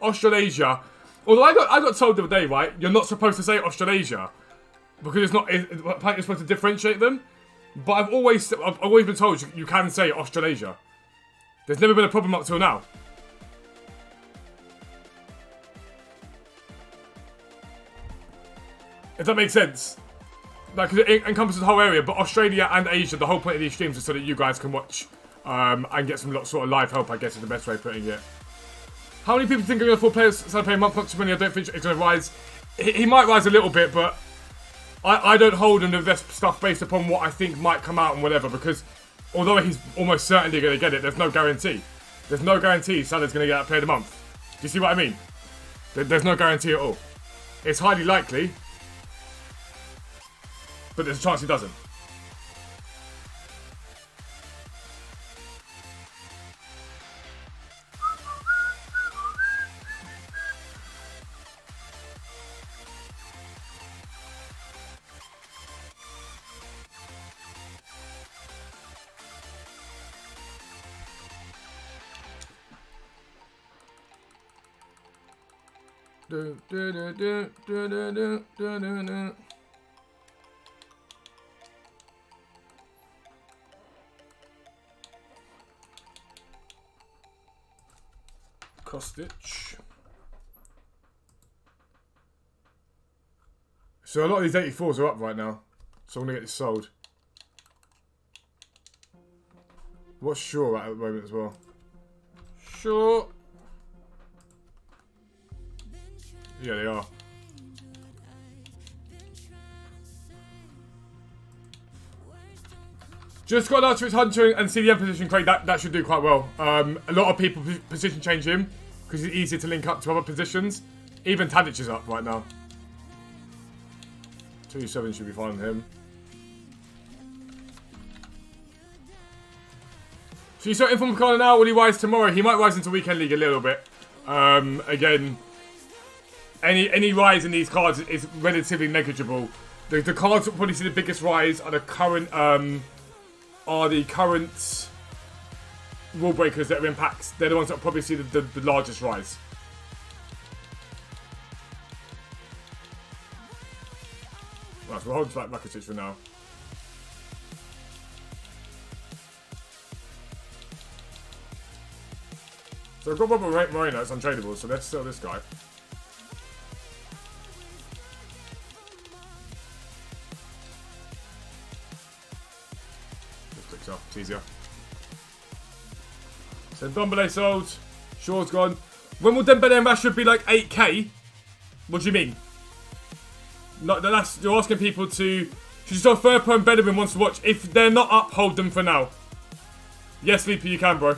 Australasia. Although I got told the other day, right? You're not supposed to say Australasia because it's not. Apparently, you're supposed to differentiate them. But I've always been told you can say Australasia. There's never been a problem up till now. If that makes sense. Like, it encompasses the whole area, but Australia and Asia, the whole point of these streams is so that you guys can watch and get some sort of live help, I guess is the best way of putting it. How many people think are going to 4 players start playing month? Not too many. I don't think it's going to rise. He might rise a little bit, but I don't hold and invest stuff based upon what I think might come out and whatever, because although he's almost certainly going to get it, there's no guarantee. There's no guarantee Salah's going to get that player of the month. Do you see what I mean? There's no guarantee at all. It's highly likely, but there's a chance he doesn't. Kostic. So a lot of these 84s are up right now. So I'm going to get this sold. What's Shaw at the moment as well? Shaw. Yeah, they are. Just got out to his hunter and CDM position, Craig. That should do quite well. A lot of people position change him because he's easier to link up to other positions. Even Tadic is up right now. 2-7 should be fine on him. So you saw Inform Carter now. Will he rise tomorrow? He might rise into Weekend League a little bit. Again, any rise in these cards is relatively negligible. The cards that probably see the biggest rise are the current rule breakers that are in packs. They're the ones that probably see the largest rise. Right, so we'll hold back Rakitic for now. So I've got Robert Moreno, it's untradeable, so let's sell this guy. Just clicks off, it's easier. So Dembele sold, Shaw's gone. When will Dembele and Rashford be like 8k? What do you mean? Not, you're asking people to... Should you sell third pro and Bellerin wants to watch? If they're not up, hold them for now. Yes, Sleepy, you can, bro.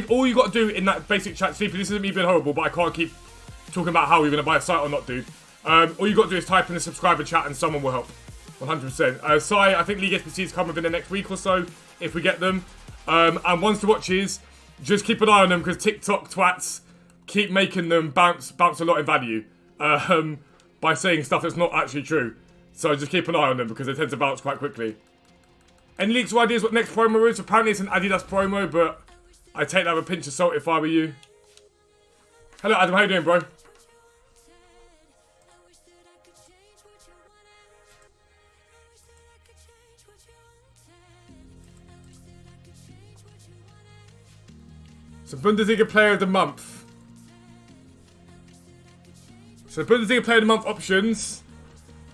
All you got to do in that basic chat, Sleepy, this isn't me being horrible, but I can't keep talking about how you're going to buy a site or not, dude. All you got to do is type in the subscriber chat and someone will help. 100%. Sai, I think League SBCs come within the next week or so, if we get them. And once the watches, just keep an eye on them, because TikTok twats keep making them bounce a lot in value. By saying stuff that's not actually true. So just keep an eye on them, because they tend to bounce quite quickly. Any leaks or ideas what next promo is? Apparently it's an Adidas promo, but I'd take that with a pinch of salt if I were you. Hello Adam, how you doing, bro? So Bundesliga Player of the Month. So Bundesliga Player of the Month options.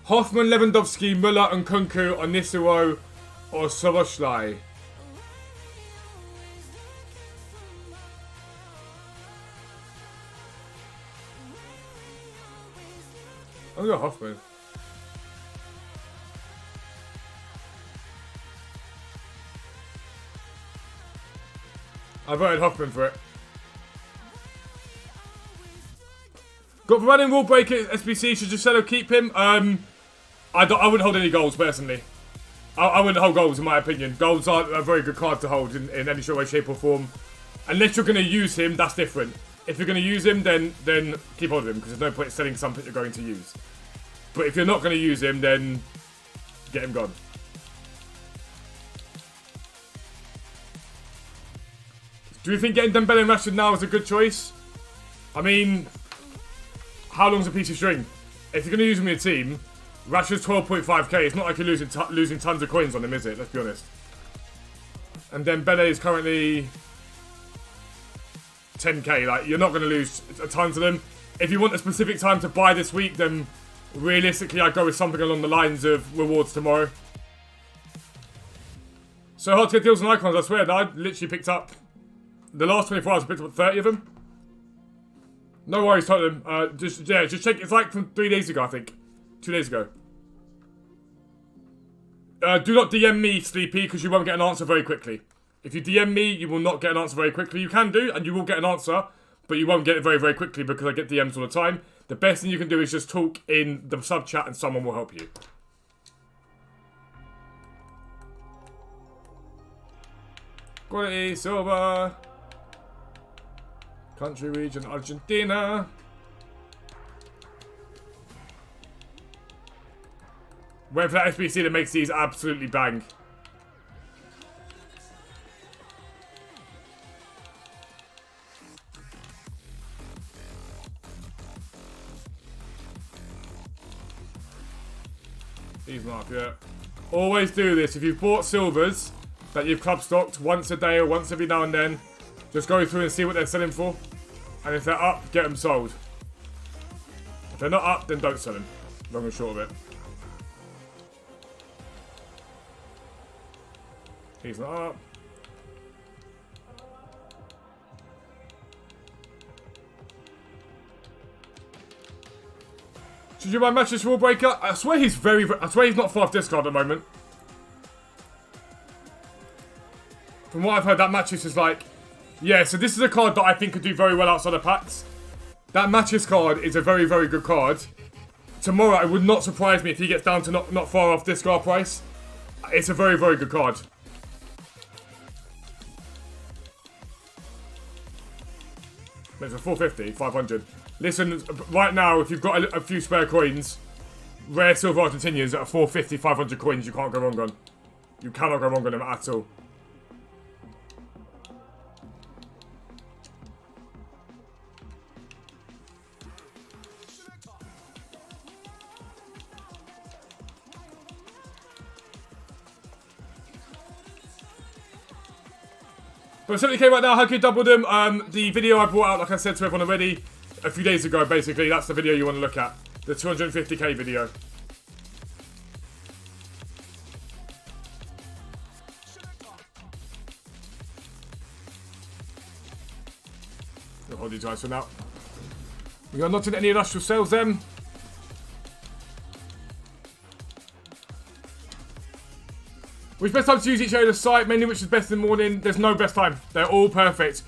Hoffman, Lewandowski, Müller and Kunku, Onisiro or Szoboszlai. I'm going to go Hoffman. I voted Hoffman for it. Got for running rule breaker SBC. Should just keep him? I wouldn't hold any goals personally. I wouldn't hold goals in my opinion. Goals aren't a very good card to hold in any sort of way, shape or form. Unless you're going to use him, that's different. If you're going to use him, then keep hold of him, because there's no point selling something you're going to use. But if you're not going to use him, then Get him gone. Do you think getting Dembele and Rashford now is a good choice? I mean, how long's a piece of string? If you're going to use him in your team, Rashford's 12.5k. It's not like you're losing tons of coins on him, is it? Let's be honest. And Dembele is currently 10k. Like, you're not going to lose a tons of them. If you want a specific time to buy this week, then realistically, I'd go with something along the lines of rewards tomorrow. So hard to get deals on icons, I swear. I literally picked up, the last 24 hours, I picked up 30 of them. No worries, Tottenham. Just check. It's like from 3 days ago, I think. 2 days ago. Do not DM me, Sleepy, because you won't get an answer very quickly. If you DM me, you will not get an answer very quickly. You can do, and you will get an answer, but you won't get it very, very quickly because I get DMs all the time. The best thing you can do is just talk in the sub chat and someone will help you. Quality, silver. Country, region, Argentina. Wait for that SBC that makes these absolutely bang. He's not up yet. Always do this. If you've bought silvers that you've club stocked once a day or once every now and then, just go through and see what they're selling for. And if they're up, get them sold. If they're not up, then don't sell them. Long and short of it. He's not up. Should you buy matches rule breaker? I swear he's I swear he's not far off discard at the moment. From what I've heard, that matches is like, yeah. So this is a card that I think could do very well outside of packs. That matches card is a very, very good card. Tomorrow, it would not surprise me if he gets down to not far off discard price. It's a very, very good card. It's a 450, 500. Listen, right now, if you've got a few spare coins, rare silver Argentinians at 450, 500 coins, you can't go wrong on. You cannot go wrong on them at all. But 70k right now, how can you double them? The video I brought out, like I said to everyone already, a few days ago, basically, that's the video you want to look at. The 250k video. I'll hold these guys for now. We are not in any rush to sell them. Which best time to use each area of the site? Mainly which is best in the morning. There's no best time. They're all perfect.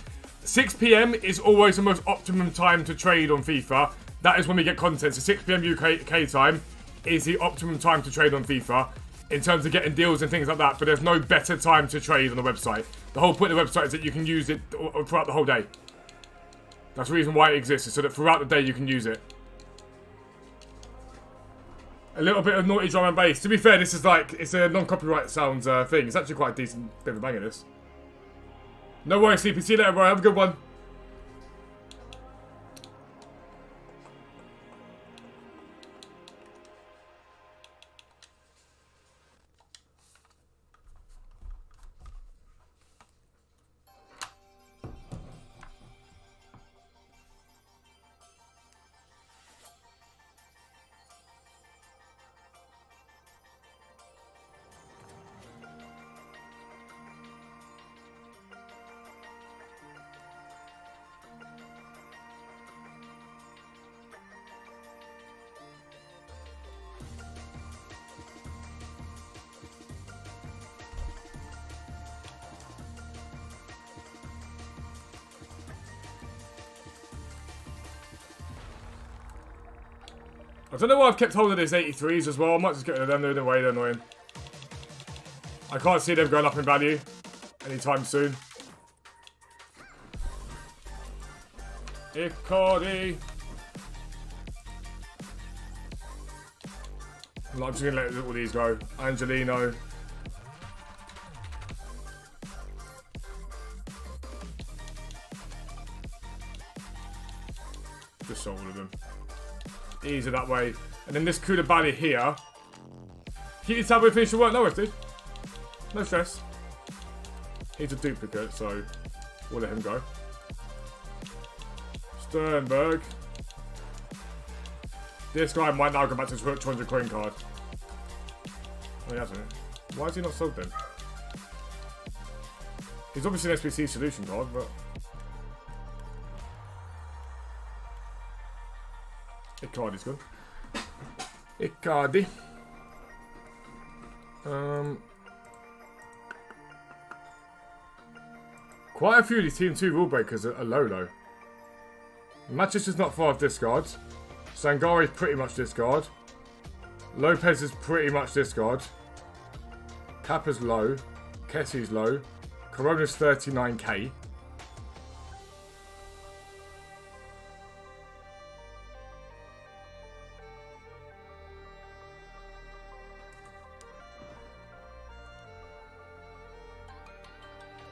6 PM is always the most optimum time to trade on FIFA. That is when we get content. So 6 PM UK time is the optimum time to trade on FIFA in terms of getting deals and things like that. But there's no better time to trade on the website. The whole point of the website is that you can use it throughout the whole day. That's the reason why it exists, is so that throughout the day you can use it. A little bit of naughty drum and bass. To be fair, this is like, it's a non-copyright sounds thing. It's actually quite a decent bit of a banger, this. No worries, Sleepy. See you later, bro. Have a good one. I don't know why I've kept hold of these 83s as well. I might just get rid of them. They're in the way. They're annoying. I can't see them going up in value anytime soon. Icardi. I'm just going to let all these go. Angelino. Just sold all of them. Easy that way. And then this Koulibaly here. Keep your tab with finish your work. No worries, dude. No stress. He's a duplicate, so we'll let him go. Sternberg. This guy might now go back to his 200 coin card. Oh, he hasn't. Why has he not sold them? He's obviously an SBC solution card, but... Icardi's good. Icardi. Quite a few of these Team 2 rule breakers are low, though. Manchester's not far off discard. Sangari's pretty much discard. Lopez is pretty much discard. Kappa's low. Kessie's low. Corona's 39k.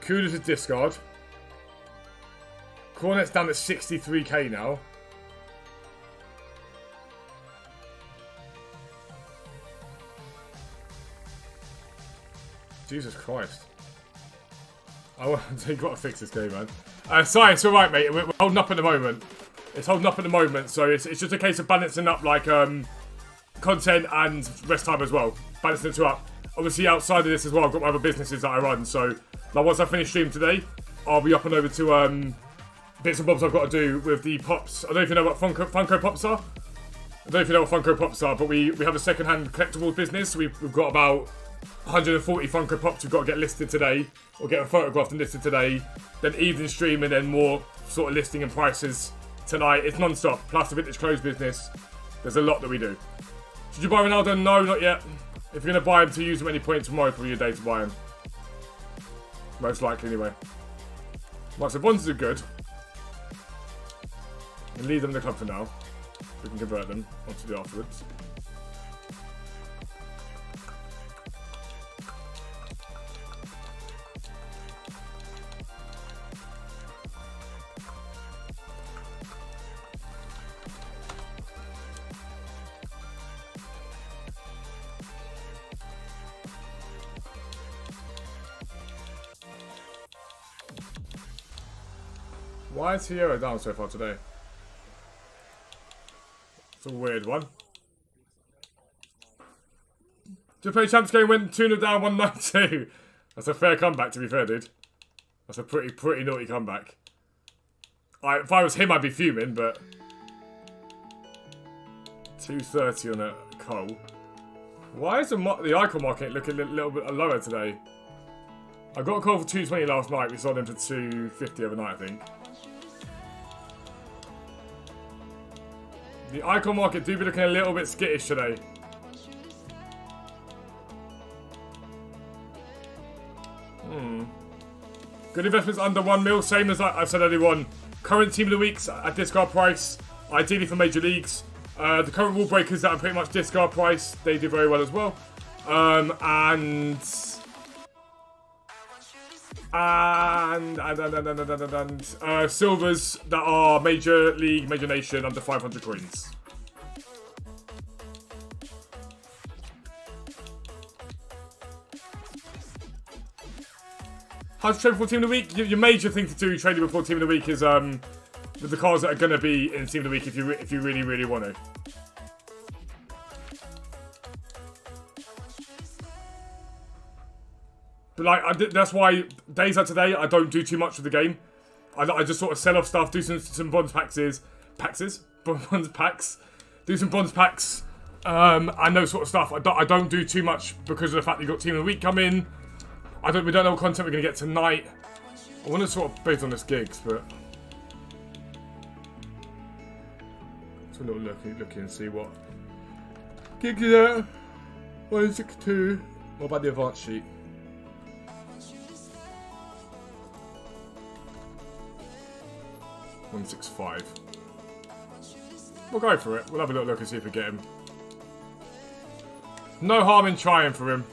Kuda's a discard. Cornet's down at 63k now. Jesus Christ. Oh, you got to fix this game, man. Sorry, it's alright, mate. We're holding up at the moment. It's holding up at the moment, so it's just a case of balancing up, like, content and rest time as well. Balancing the two up. Obviously, outside of this as well, I've got my other businesses that I run, so... Now, once I finish stream today, I'll be up and over to bits and bobs I've got to do with the Pops. I don't know if you know what Funko Pops are. I don't know if you know what Funko Pops are, but we have a second-hand collectibles business. We've got about 140 Funko Pops we've got to get listed today, or get photographed and listed today. Then evening stream and then more sort of listing and prices tonight. It's non-stop. Plus the vintage clothes business. There's a lot that we do. Should you buy Ronaldo? No, not yet. If you're going to buy him to use him at any point tomorrow, probably your day to buy him. Most likely, anyway. Right, so bonds are good. And leave them in the club for now. We can convert them onto the afterwards. Why is Hierro down so far today? It's a weird one. Japan Champs game went 2-0 down, 192. That's a fair comeback, to be fair, dude. That's a pretty naughty comeback. If I was him, I'd be fuming, but... 230 on a Cole. Why is the icon market looking a little bit lower today? I got a call for 220 last night. We sold him for 250 overnight, I think. The icon market do be looking a little bit skittish today. Good investments under 1 mil, same as I've said earlier on. Current team of the weeks at discard price, ideally for major leagues. The current rule breakers that are pretty much discard price, they do very well as well. Silvers that are major league, major nation under 500 coins. How to trade before team of the week? Your major thing to do trading before team of the week is the cards that are going to be in team of the week if you really want to. But like, that's why days like today, I don't do too much with the game. I just sort of sell off stuff, do some bonds packs, do some bonds packs, and those sort of stuff. I don't do too much because of the fact that you got team of the week coming. We don't know what content we're gonna get tonight. I want to sort of base on this gigs, but let's have a little look and see what gigs is at. 162. What about the advance sheet? $165. We'll go for it. We'll have a little look and see if we get him. No harm in trying for him.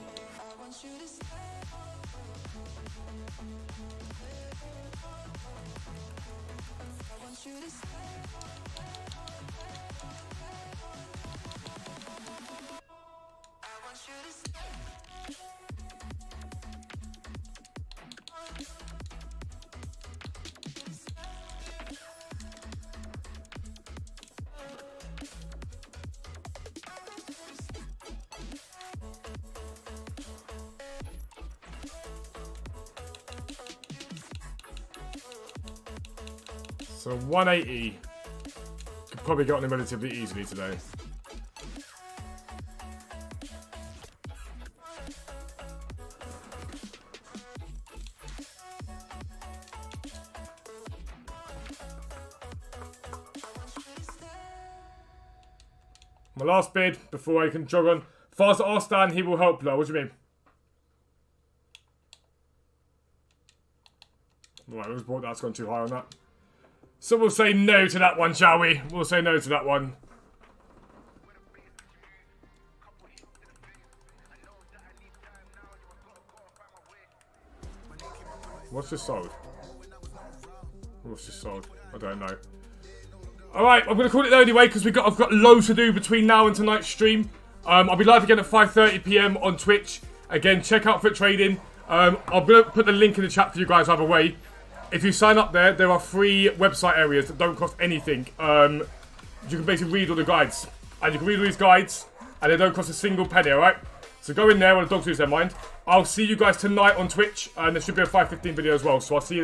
So 180. Could probably get on him relatively easily today. My last bid before I can jog on. Faster or stand, he will help low. What do you mean? Right, I was brought that's gone too high on that. So we'll say no to that one, shall we? We'll say no to that one. What's this sold? What's this sold? I don't know. Alright, I'm going to call it there anyway because I've got loads to do between now and tonight's stream. I'll be live again at 5:30 PM on Twitch. Again, check out Foot Trading. I'm going to put the link in the chat for you guys either way. If you sign up there are free website areas that don't cost anything. You can basically read all the guides. And you can read all these guides, and they don't cost a single penny, alright? So go in there while the dogs lose their mind. I'll see you guys tonight on Twitch, and there should be a 5:15 video as well, so I'll see you